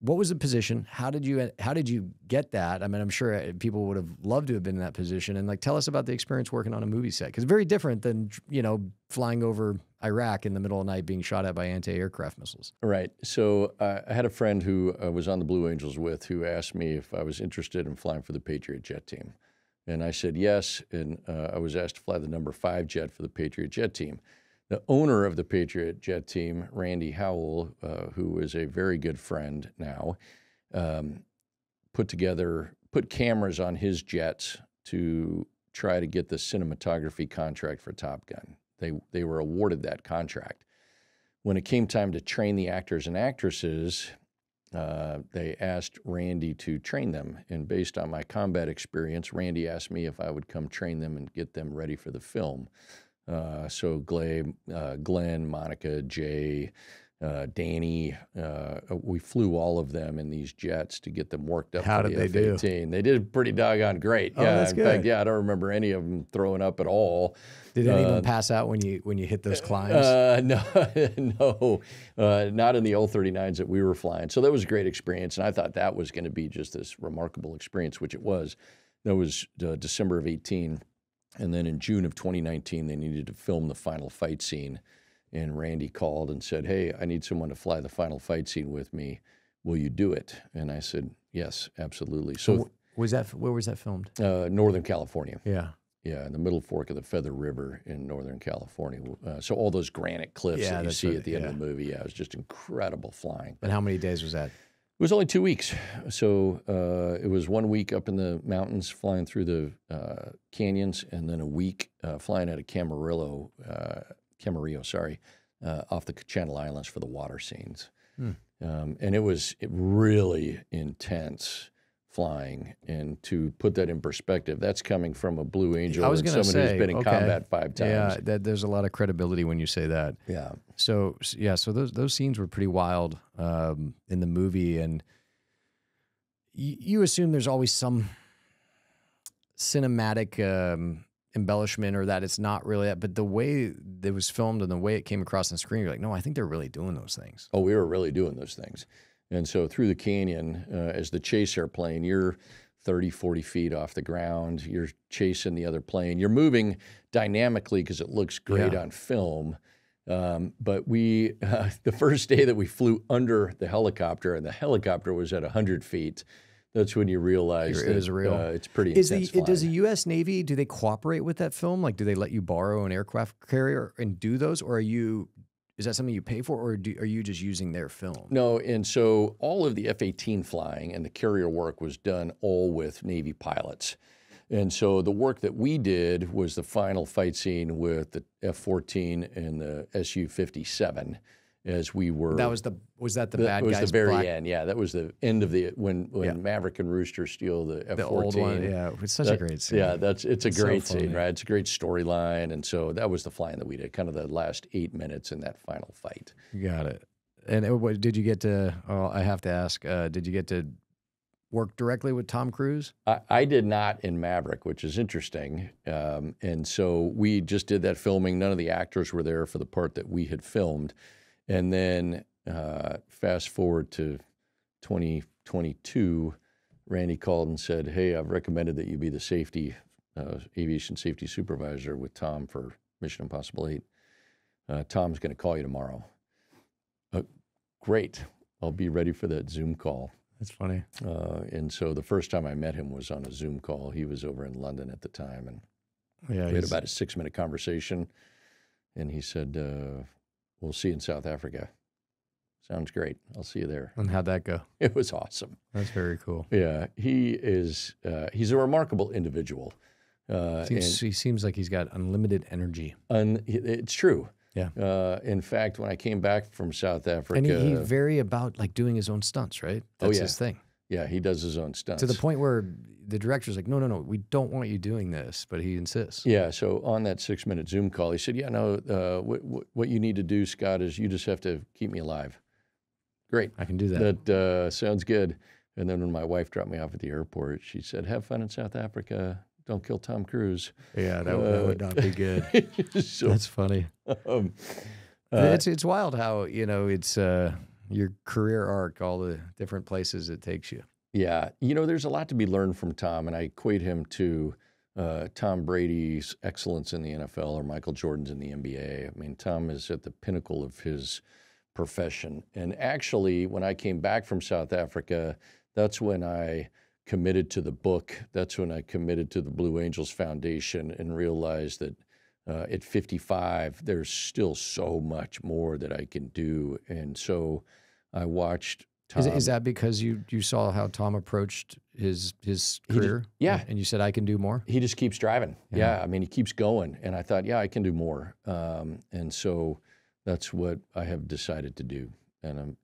what was the position? How did you get that? I mean, I'm sure people would have loved to have been in that position. And like, tell us about the experience working on a movie set, because very different than, you know, flying over Iraq in the middle of the night being shot at by anti-aircraft missiles. Right. So I had a friend who I was on the Blue Angels with who asked me if I was interested in flying for the Patriot jet team. And I said yes, and I was asked to fly the number 5 jet for the Patriot jet team. The owner of the Patriot jet team, Randy Howell, who is a very good friend now, put cameras on his jets to try to get the cinematography contract for Top Gun. They were awarded that contract. When it came time to train the actors and actresses, they asked Randy to train them. And based on my combat experience, Randy asked me if I would come train them and get them ready for the film. So Glenn, Monica, Jay, Danny, we flew all of them in these jets to get them worked up. How for did the they do? F-18. They did pretty doggone great. Oh, Yeah, that's in good. fact, yeah, I don't remember any of them throwing up at all. Did any of them pass out when you hit those climbs? No, not in the L-39s that we were flying. So that was a great experience, and I thought that was going to be just this remarkable experience, which it was. That was December of 18. And then in June of 2019, they needed to film the final fight scene. And Randy called and said, hey, I need someone to fly the final fight scene with me. Will you do it? And I said, yes, absolutely. So where was that filmed? Northern California. Yeah. Yeah, in the Middle Fork of the Feather River in Northern California. So all those granite cliffs that you see at the end of the movie, yeah, it was just incredible flying. And how many days was that? It was only 2 weeks. So it was 1 week up in the mountains flying through the canyons, and then a week flying out of Camarillo, off the Channel Islands for the water scenes. And it was really intense flying. And to put that in perspective, that's coming from a Blue Angel and someone who's been in combat 5 times. Yeah, there's a lot of credibility when you say that. Yeah. So those scenes were pretty wild in the movie, and you assume there's always some cinematic embellishment, or that it's not really that, but the way it was filmed and the way it came across on the screen, you're like, no, I think they're really doing those things. Oh, we were really doing those things. And so through the canyon, as the chase airplane, you're 30, 40 feet off the ground. You're chasing the other plane. You're moving dynamically because it looks great on film. But the first day that we flew under the helicopter, and the helicopter was at 100 feet, that's when you realize it was real. It's pretty intense flying. Does the U.S. Navy, do they cooperate with that film? Like, do they let you borrow an aircraft carrier and do those, or is that something you pay for, or are you just using their film? No, and so all of the F-18 flying and the carrier work was done all with Navy pilots. And so the work that we did was the final fight scene with the F-14 and the Su-57 as we were. Was that the bad guys? That was the very end, yeah. That was the end of when Maverick and Rooster steal the F-14. The old one, yeah. It's such a great scene. Yeah, it's a great scene, right? It's a great storyline. And so that was the flying that we did, kind of the last 8 minutes in that final fight. Got it. And did you get to, I have to ask, did you get to work directly with Tom Cruise? I did not in Maverick, which is interesting. And so we just did that filming. None of the actors were there for the part that we had filmed. And then fast forward to 2022, Randy called and said, hey, I've recommended that you be the aviation safety supervisor with Tom for Mission Impossible 8. Tom's going to call you tomorrow. Great. I'll be ready for that Zoom call. That's funny. And so the first time I met him was on a Zoom call. He was over in London at the time. And we had about a 6-minute conversation. And he said, we'll see you in South Africa. Sounds great. I'll see you there. And how'd that go? It was awesome. That's very cool. Yeah, he's a remarkable individual. He seems like he's got unlimited energy. It's true. Yeah. In fact, when I came back from South Africa, and he very about like doing his own stunts, right? That's his thing. Yeah, he does his own stunts to the point where the director's like, no, we don't want you doing this, but he insists. Yeah. So on that 6-minute Zoom call, he said, yeah, no, what you need to do, Scott, is you just have to keep me alive. Great. I can do that. That sounds good. And then when my wife dropped me off at the airport, she said, have fun in South Africa. Don't kill Tom Cruise. Yeah, that would not be good. So, that's funny. It's wild how, it's your career arc, all the different places it takes you. Yeah, there's a lot to be learned from Tom, and I equate him to Tom Brady's excellence in the NFL or Michael Jordan's in the NBA. I mean, Tom is at the pinnacle of his profession. And actually, when I came back from South Africa, that's when I committed to the book. That's when I committed to the Blue Angels Foundation and realized that at 55, there's still so much more that I can do. And so I watched Tom. Is that because you saw how Tom approached his career? Yeah. And you said, I can do more? He just keeps driving. Yeah. I mean, he keeps going. And I thought, yeah, I can do more. And so that's what I have decided to do. And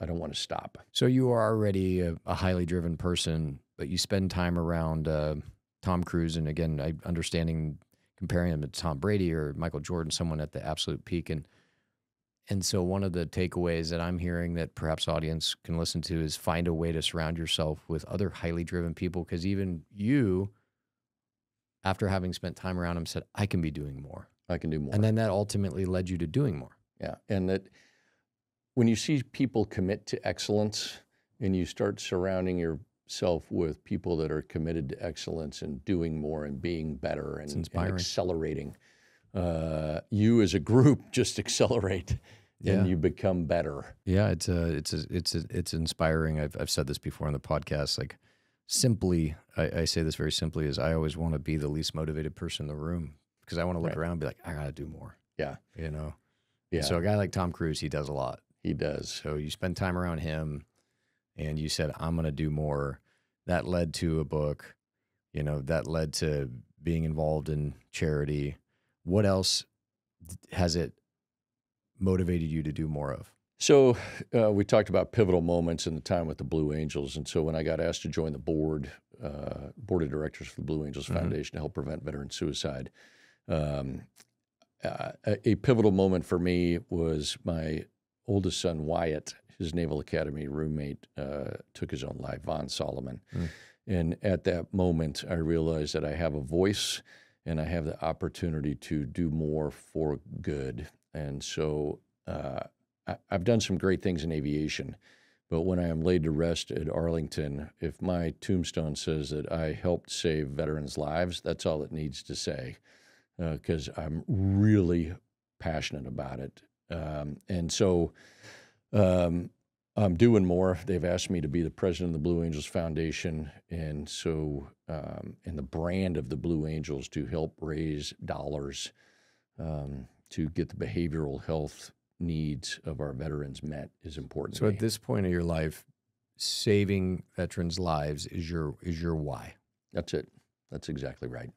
I don't want to stop. So you are already a highly driven person, but you spend time around Tom Cruise. And again, comparing him to Tom Brady or Michael Jordan, someone at the absolute peak. And so one of the takeaways that I'm hearing that perhaps audience can listen to is find a way to surround yourself with other highly driven people, because even you, after having spent time around him, said, I can be doing more. I can do more. And then that ultimately led you to doing more. Yeah. And that when you see people commit to excellence and you start surrounding yourself with people that are committed to excellence and doing more and being better and accelerating, you as a group just accelerate and you become better. Yeah, it's inspiring. I've said this before on the podcast. Like, simply, I say this very simply: is I always want to be the least motivated person in the room, because I want to look around and be like, I got to do more. Yeah, Yeah. So a guy like Tom Cruise, he does a lot. He does. So you spend time around him, and you said, I'm going to do more. That led to a book. That led to being involved in charity. What else has it motivated you to do more of? So we talked about pivotal moments in the time with the Blue Angels. And so when I got asked to join the board of directors for the Blue Angels Foundation to help prevent veteran suicide, a pivotal moment for me was my oldest son, Wyatt. His Naval Academy roommate took his own life, Von Solomon. And at that moment, I realized that I have a voice and I have the opportunity to do more for good. And so I've done some great things in aviation, but when I am laid to rest at Arlington, if my tombstone says that I helped save veterans' lives, that's all it needs to say, because I'm really passionate about it. And so I'm doing more. They've asked me to be the president of the Blue Angels Foundation, and so and the brand of the Blue Angels to help raise dollars to get the behavioral health needs of our veterans met is important. So at this point of your life, saving veterans' lives is your why. That's it. That's exactly right.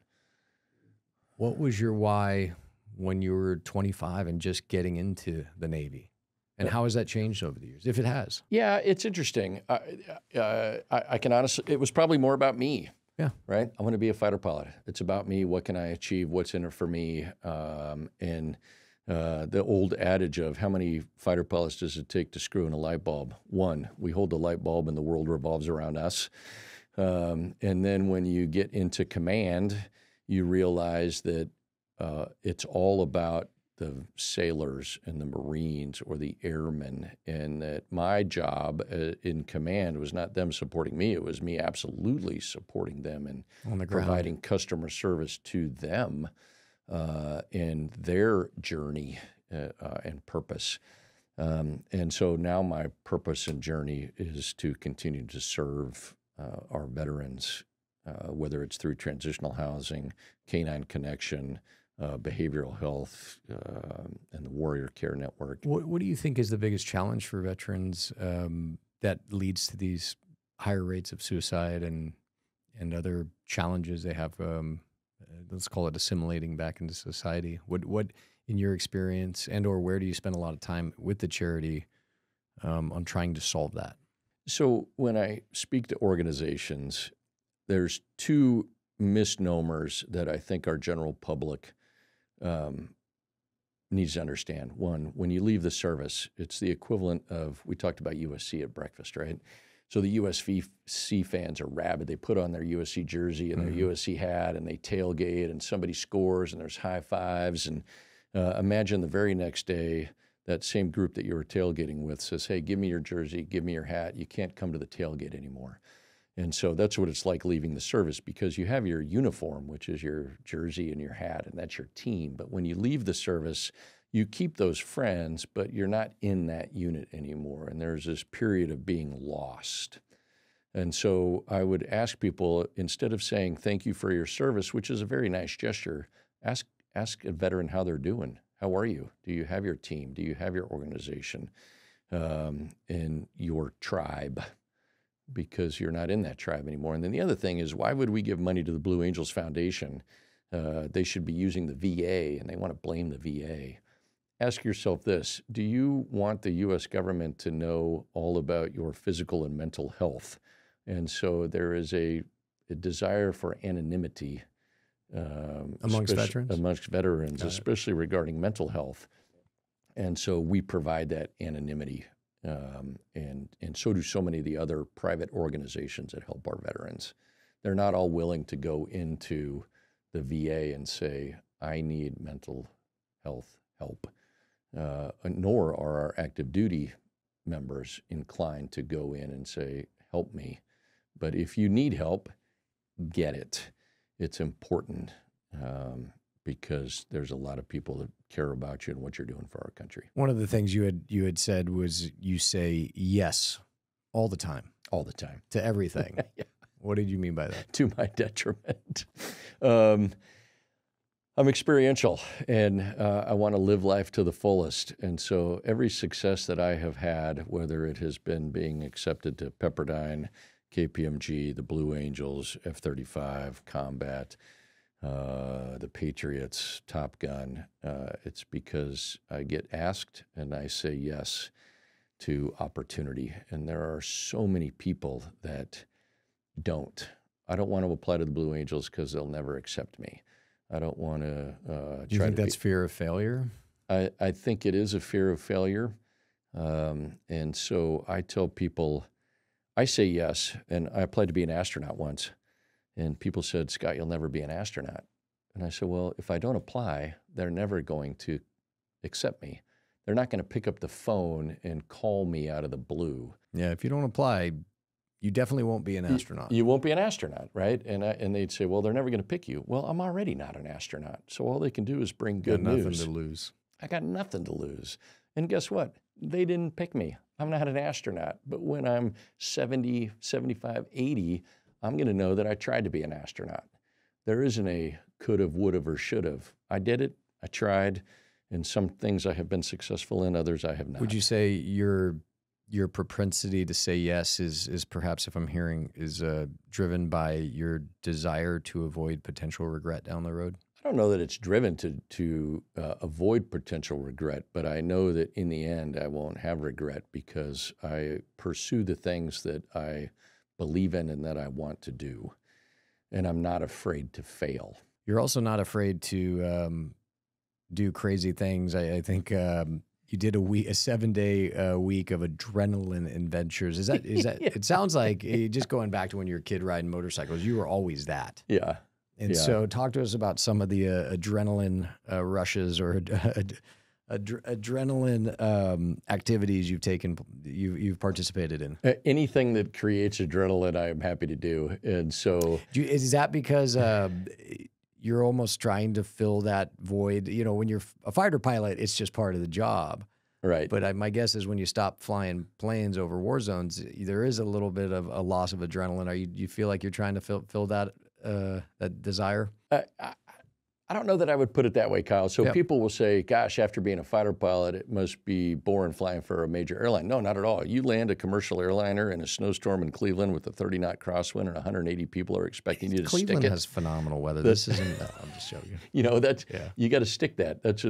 What was your why when you were 25 and just getting into the Navy? And how has that changed over the years, if it has? Yeah, it's interesting. I can honestly, it was probably more about me. Yeah. Right? I want to be a fighter pilot. It's about me. What can I achieve? What's in it for me? And the old adage of how many fighter pilots does it take to screw in a light bulb? One. We hold the light bulb and the world revolves around us. And then when you get into command, you realize that it's all about the sailors and the Marines or the airmen, and that my job in command was not them supporting me. It was me absolutely supporting them and providing customer service to them in their journey and purpose. And so now my purpose and journey is to continue to serve our veterans, whether it's through transitional housing, Canine Connection, behavioral health, and the Warrior Care Network. What do you think is the biggest challenge for veterans that leads to these higher rates of suicide and other challenges they have? Let's call it assimilating back into society. What in your experience or where do you spend a lot of time with the charity on trying to solve that? So when I speak to organizations, there's two misnomers that I think our general public needs to understand. One, when you leave the service, it's the equivalent of, we talked about USC at breakfast, right? So the USC fans are rabid. They put on their USC jersey and their USC hat and they tailgate and somebody scores and there's high fives and Imagine the very next day, that same group that you were tailgating with says, hey, give me your jersey, give me your hat. You can't come to the tailgate anymore. And so that's what it's like leaving the service, because you have your uniform, which is your jersey and your hat, and that's your team. But when you leave the service, you keep those friends, but you're not in that unit anymore. And there's this period of being lost. And so I would ask people, instead of saying thank you for your service, which is a very nice gesture, ask a veteran how they're doing. How are you? Do you have your team? Do you have your organization and your tribe? Because you're not in that tribe anymore. And then the other thing is, why would we give money to the Blue Angels Foundation? They should be using the VA, and they want to blame the VA. Ask yourself this: do you want the U.S. government to know all about your physical and mental health? And so there is a desire for anonymity amongst veterans, especially regarding mental health. And so we provide that anonymity. And so do so many of the other private organizations that help our veterans. They're not all willing to go into the VA and say, I need mental health help, nor are our active duty members inclined to go in and say, help me. But if you need help, get it. It's important because there's a lot of people that care about you and what you're doing for our country. One of the things you had said was you say yes all the time. All the time. To everything. Yeah. What did you mean by that? To my detriment. I'm experiential, and I want to live life to the fullest. And so every success that I have had, whether it has been being accepted to Pepperdine, KPMG, the Blue Angels, F-35, Combat, the Patriots, Top Gun, it's because I get asked and I say yes to opportunity. And there are so many people that don't. I don't want to apply to the Blue Angels because they'll never accept me. I don't want to Do you think that's fear of failure? I think it is a fear of failure. And so I tell people, I say yes, and I applied to be an astronaut once. And people said, Scott, you'll never be an astronaut. And I said, well, if I don't apply, they're never going to accept me. They're not going to pick up the phone and call me out of the blue. Yeah, if you don't apply, you definitely won't be an astronaut. You won't be an astronaut, right? And they'd say, well, they're never going to pick you. Well, I'm already not an astronaut. So all they can do is bring good news. Nothing to lose. I got nothing to lose. And guess what? They didn't pick me. I'm not an astronaut. But when I'm 70, 75, 80, I'm going to know that I tried to be an astronaut. There isn't a could have, would have, or should have. I did it. I tried. And some things I have been successful in, others I have not. Would you say your propensity to say yes is perhaps, if I'm hearing, is driven by your desire to avoid potential regret down the road? I don't know that it's driven to avoid potential regret, but I know that in the end I won't have regret because I pursue the things that I believe in and that I want to do, and I'm not afraid to fail. You're also not afraid to do crazy things. I think you did a 7-day week of adrenaline adventures. Is that? Yeah. It sounds like, just going back to when you were a kid riding motorcycles, you were always that. Yeah. And so talk to us about some of the adrenaline rushes or adrenaline activities you've participated in. Anything that creates adrenaline, I am happy to do. And so, is that because you're almost trying to fill that void? You know, when you're a fighter pilot, it's just part of the job. Right. But my guess is when you stop flying planes over war zones, there is a little bit of a loss of adrenaline. You feel like you're trying to fill that desire? I don't know that I would put it that way, Kyle. So Yep. people will say, gosh, after being a fighter pilot, it must be boring flying for a major airline. No, not at all. You land a commercial airliner in a snowstorm in Cleveland with a 30-knot crosswind and 1180 people are expecting you to stick it. Cleveland has phenomenal weather. This isn't, no, I'm just joking. You know, you got to stick that. That's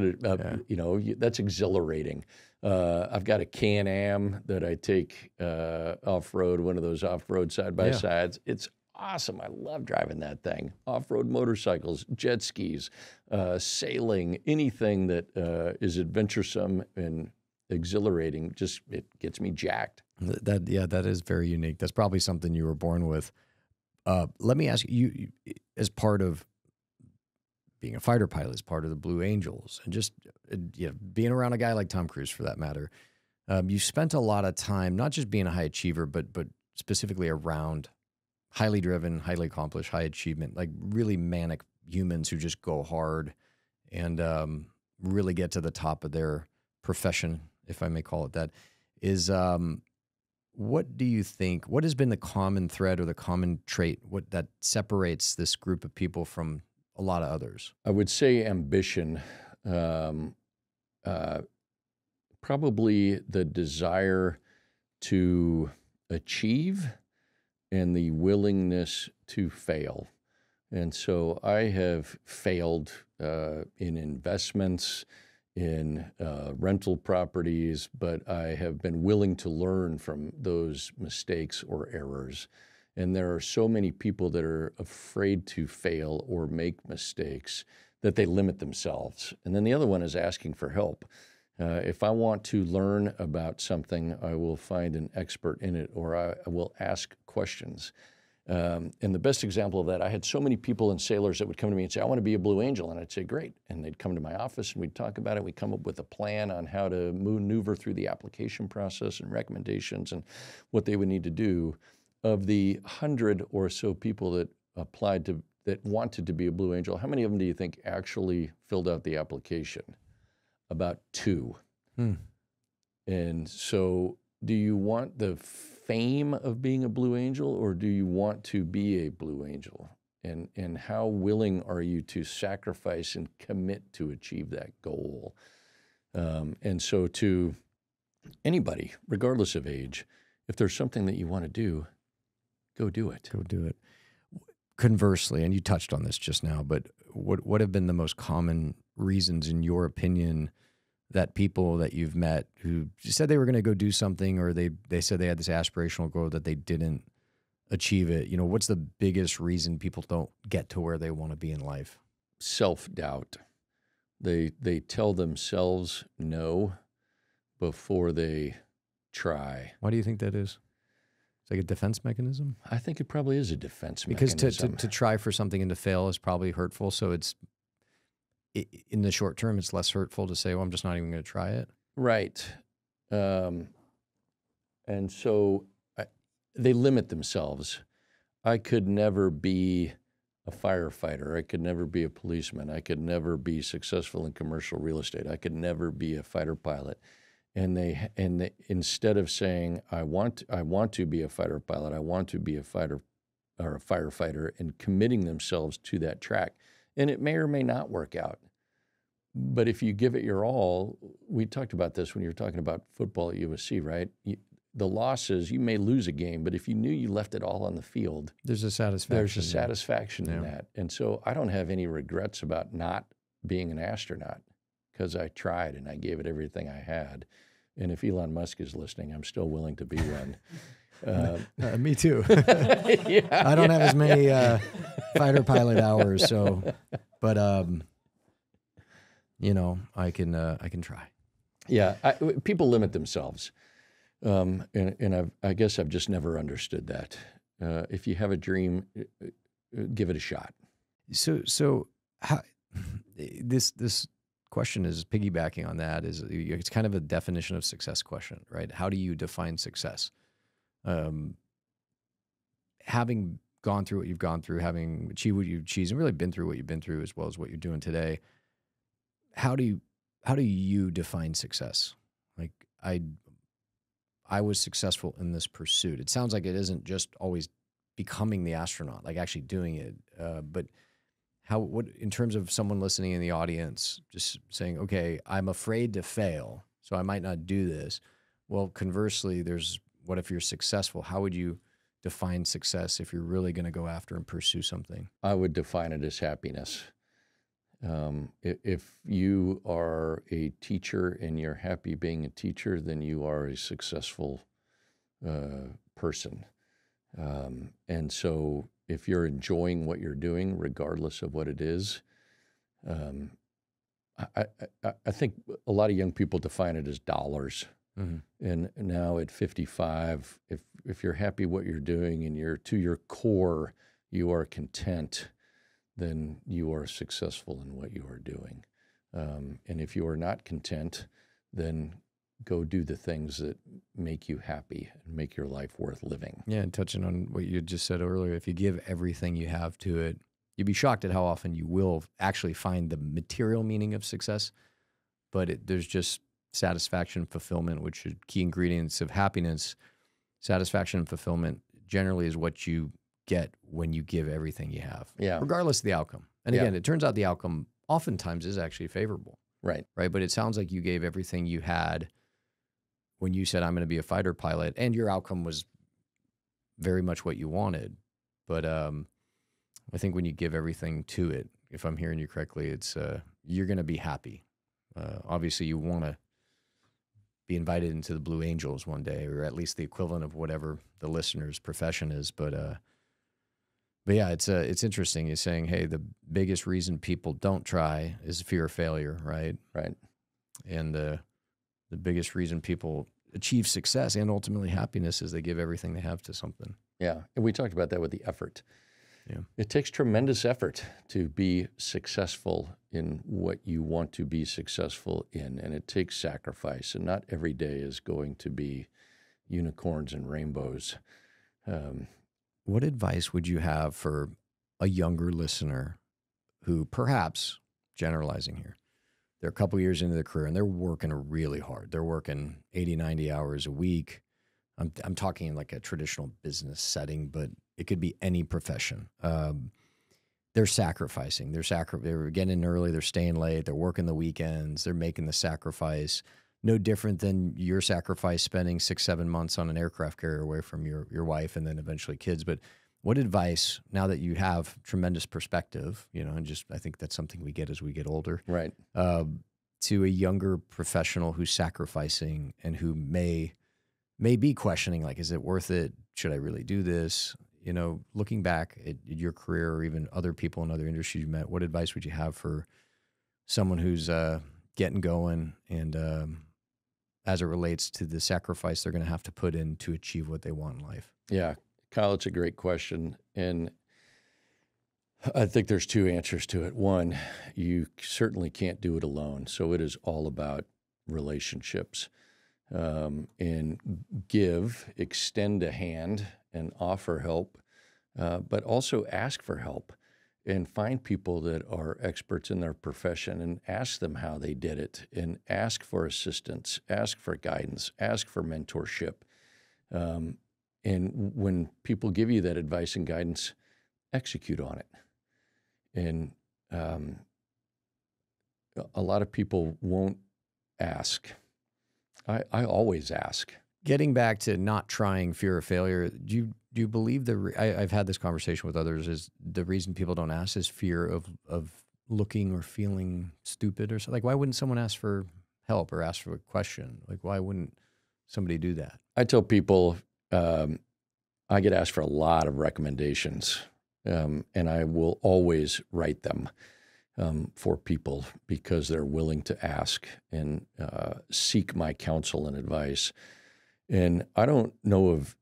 that's exhilarating. I've got a Can-Am that I take off-road, one of those off-road side-by-sides. It's awesome. I love driving that thing. Off-road motorcycles, jet skis, sailing, anything that is adventuresome and exhilarating, just it gets me jacked. That is very unique. That's probably something you were born with. Let me ask you, as part of being a fighter pilot is part of the Blue Angels, and just being around a guy like Tom Cruise, for that matter. You spent a lot of time not just being a high achiever, but specifically around highly driven, highly accomplished, high achievement, like really manic humans who just go hard and really get to the top of their profession, if I may call it that. Is what do you think? What has been the common thread or the common trait that separates this group of people from a lot of others? I would say ambition. Probably the desire to achieve and the willingness to fail. And so I have failed in investments, in rental properties, but I have been willing to learn from those mistakes or errors. And there are so many people that are afraid to fail or make mistakes that they limit themselves. And then the other one is asking for help. If I want to learn about something, I will find an expert in it, or I will ask questions. And the best example of that, I had so many people and sailors that would come to me and say, I want to be a Blue Angel. And I'd say, great. And they'd come to my office and we'd talk about it. We'd come up with a plan on how to maneuver through the application process and recommendations and what they would need to do. Of the 100 or so people that applied to, that wanted to be a Blue Angel, how many of them do you think actually filled out the application? About 2. And so do you want the fame of being a Blue Angel, or do you want to be a Blue Angel? And how willing are you to sacrifice and commit to achieve that goal? And so to anybody, regardless of age, if there's something that you want to do, go do it. Go do it. Conversely, and you touched on this just now, but what have been the most common reasons, in your opinion, that people that you've met who said they were going to go do something, or they said they had this aspirational goal that they didn't achieve it? You know, what's the biggest reason people don't get to where they want to be in life? Self-doubt. They tell themselves no before they try. Why do you think that is? It's like a defense mechanism? I think it probably is a defense mechanism. Because to try for something and to fail is probably hurtful. So it's, in the short term, it's less hurtful to say, well, I'm just not even going to try it. Right. And so they limit themselves. I could never be a firefighter. I could never be a policeman. I could never be successful in commercial real estate. I could never be a fighter pilot. And they instead of saying, I want to be a fighter pilot, I want to be a fighter or a firefighter, and committing themselves to that track. And it may or may not work out. But if you give it your all, we talked about this when you were talking about football at USC, right? The losses, you may lose a game, but if you knew you left it all on the field, there's a satisfaction. There's a satisfaction in that. And so I don't have any regrets about not being an astronaut, because I tried and I gave it everything I had. And if Elon Musk is listening, I'm still willing to be one. Me too. I don't have as many fighter pilot hours, so, but you know, I can try. Yeah, people limit themselves, and I guess I've just never understood that. If you have a dream, give it a shot. So how this question is piggybacking on that. It's kind of a definition of success question, right? How do you define success? Having gone through what you've gone through, having achieved what you've achieved, and really been through what you've been through, as well as what you're doing today, how do you define success? Like, I was successful in this pursuit. It sounds like it isn't just always becoming the astronaut, like actually doing it, but what in terms of someone listening in the audience, just saying, okay, I'm afraid to fail, so I might not do this. Well, conversely, what if you're successful? How would you define success if you're really going to go after and pursue something? I would define it as happiness. If you are a teacher and you're happy being a teacher, then you are a successful person. And so if you're enjoying what you're doing, regardless of what it is, I think a lot of young people define it as dollars. Mm-hmm. And now at 55, if you're happy what you're doing and you're to your core, you are content, then you are successful in what you are doing. And if you are not content, then go do the things that make you happy and make your life worth living. Yeah, and touching on what you just said earlier, if you give everything you have to it, you'd be shocked at how often you will actually find the material meaning of success, but there's just satisfaction, fulfillment, which are key ingredients of happiness. Satisfaction and fulfillment generally is what you get when you give everything you have, regardless of the outcome. And again, it turns out the outcome oftentimes is actually favorable. Right. But it sounds like you gave everything you had when you said, I'm going to be a fighter pilot, and your outcome was very much what you wanted. But I think when you give everything to it, if I'm hearing you correctly, it's you're going to be happy. Obviously, you want to be invited into the Blue Angels one day, or at least the equivalent of whatever the listener's profession is. But yeah, it's interesting. You're saying, hey, the biggest reason people don't try is fear of failure, right? Right. And the biggest reason people achieve success and ultimately happiness is they give everything they have to something. Yeah, and we talked about that with the effort. Yeah. It takes tremendous effort to be successful in what you want to be successful in, and it takes sacrifice, and not every day is going to be unicorns and rainbows. What advice would you have for a younger listener who, perhaps, generalizing here, they're a couple years into their career and they're working really hard. They're working 80, 90 hours a week. I'm talking like a traditional business setting, but it could be any profession. They're sacrificing. They're getting in early. They're staying late. They're working the weekends. They're making the sacrifice. No different than your sacrifice spending 6-7 months on an aircraft carrier away from your wife and then eventually kids. But what advice, now that you have tremendous perspective, and just I think that's something we get as we get older, right? To a younger professional who's sacrificing and who may be questioning, like, is it worth it? Should I really do this? Looking back at your career or even other people in other industries you met, what advice would you have for someone who's getting going and as it relates to the sacrifice they're going to have to put in to achieve what they want in life? Yeah, Kyle, it's a great question. And I think there's two answers to it. One, you certainly can't do it alone. So it is all about relationships. And extend a hand and offer help, but also ask for help and find people that are experts in their profession and ask them how they did it and ask for assistance, ask for guidance, ask for mentorship. And when people give you that advice and guidance, execute on it. And a lot of people won't ask. I always ask. Getting back to not trying, fear of failure, do you believe I've had this conversation with others, is the reason people don't ask is fear of looking or feeling stupid or something? Like, why wouldn't someone ask for help or ask for a question? Like, why wouldn't somebody do that? I tell people I get asked for a lot of recommendations, and I will always write them for people because they're willing to ask and seek my counsel and advice. And I don't know of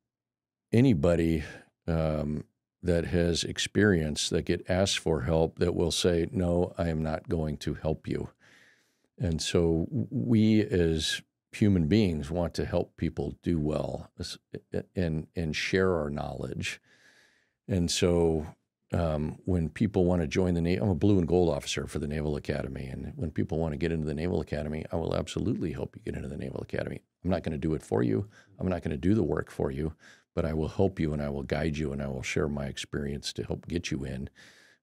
anybody that has experience that get asked for help that will say, no, I am not going to help you. And so we as human beings want to help people do well and share our knowledge. And so when people want to join the Navy, I'm a blue and gold officer for the Naval Academy. And when people want to get into the Naval Academy, I will absolutely help you get into the Naval Academy. I'm not going to do it for you. I'm not going to do the work for you, but I will help you and I will guide you and I will share my experience to help get you in.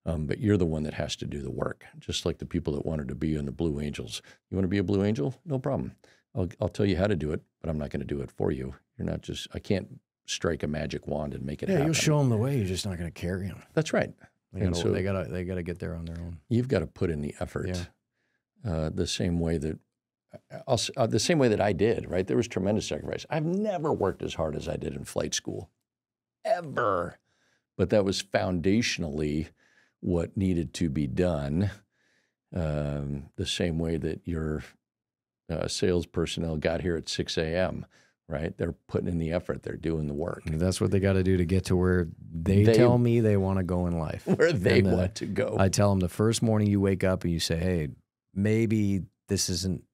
But you're the one that has to do the work, just like the people that wanted to be in the Blue Angels. You want to be a Blue Angel? No problem. I'll tell you how to do it, but I'm not going to do it for you. I can't strike a magic wand and make it happen. You'll show them the way. You're just not going to carry them. That's right. They gotta get there on their own. You've got to put in the effort. The same way that I did. Right? There was tremendous sacrifice. I've never worked as hard as I did in flight school, ever. But that was foundationally what needed to be done. The same way that your sales personnel got here at 6 a.m. right? They're putting in the effort. They're doing the work. That's what they got to do to get to where they tell me they want to go in life. Where they want to go. I tell them the first morning you wake up and you say, hey, maybe this isn't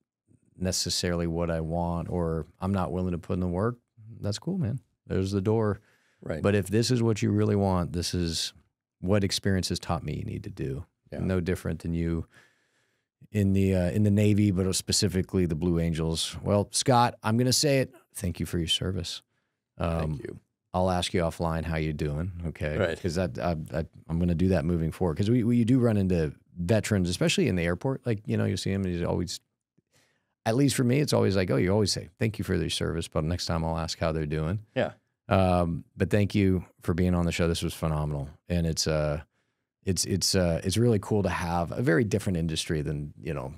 necessarily what I want, or I'm not willing to put in the work. That's cool, man. There's the door. Right. But if this is what you really want, this is what experience has taught me you need to do. Yeah. No different than you in the Navy, but specifically the Blue Angels. Well, Scott, I'm going to say it. Thank you for your service. Thank you. I'll ask you offline how you're doing, okay? Right. Because I'm going to do that moving forward. Because we do run into veterans, especially in the airport. Like, you know, you see them and he's always, at least for me, it's always like, oh, you always say, thank you for their service, but next time I'll ask how they're doing. Yeah. But thank you for being on the show. This was phenomenal. And it's really cool to have a very different industry than, you know,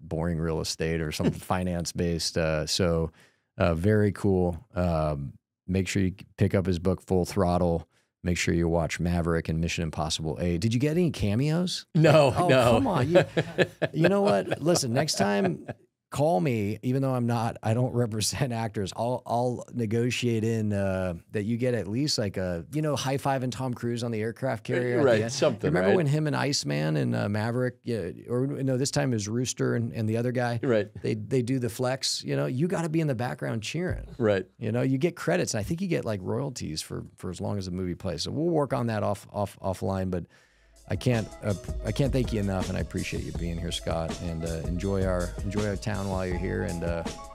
boring real estate or something finance based. So very cool. Make sure you pick up his book, Full Throttle. Make sure you watch Maverick and Mission Impossible 8. Did you get any cameos? No, oh, no. Come on. You know what? Listen, next time, call me, even though I don't represent actors. I'll negotiate in that you get at least like a, you know, high five and Tom Cruise on the aircraft carrier. Right, something. Remember right? when him and Iceman and Maverick, or no, this time it was Rooster and the other guy. Right. They do the flex. You know, you got to be in the background cheering. Right. You know, you get credits, and I think you get like royalties for as long as the movie plays. So we'll work on that offline, but. I can't thank you enough, and I appreciate you being here, Scott. And enjoy our town while you're here, and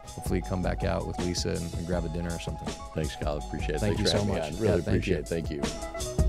hopefully come back out with Lisa and grab a dinner or something. Thanks, Kyle. Appreciate it. Thank you so much. Really appreciate it. Thank you.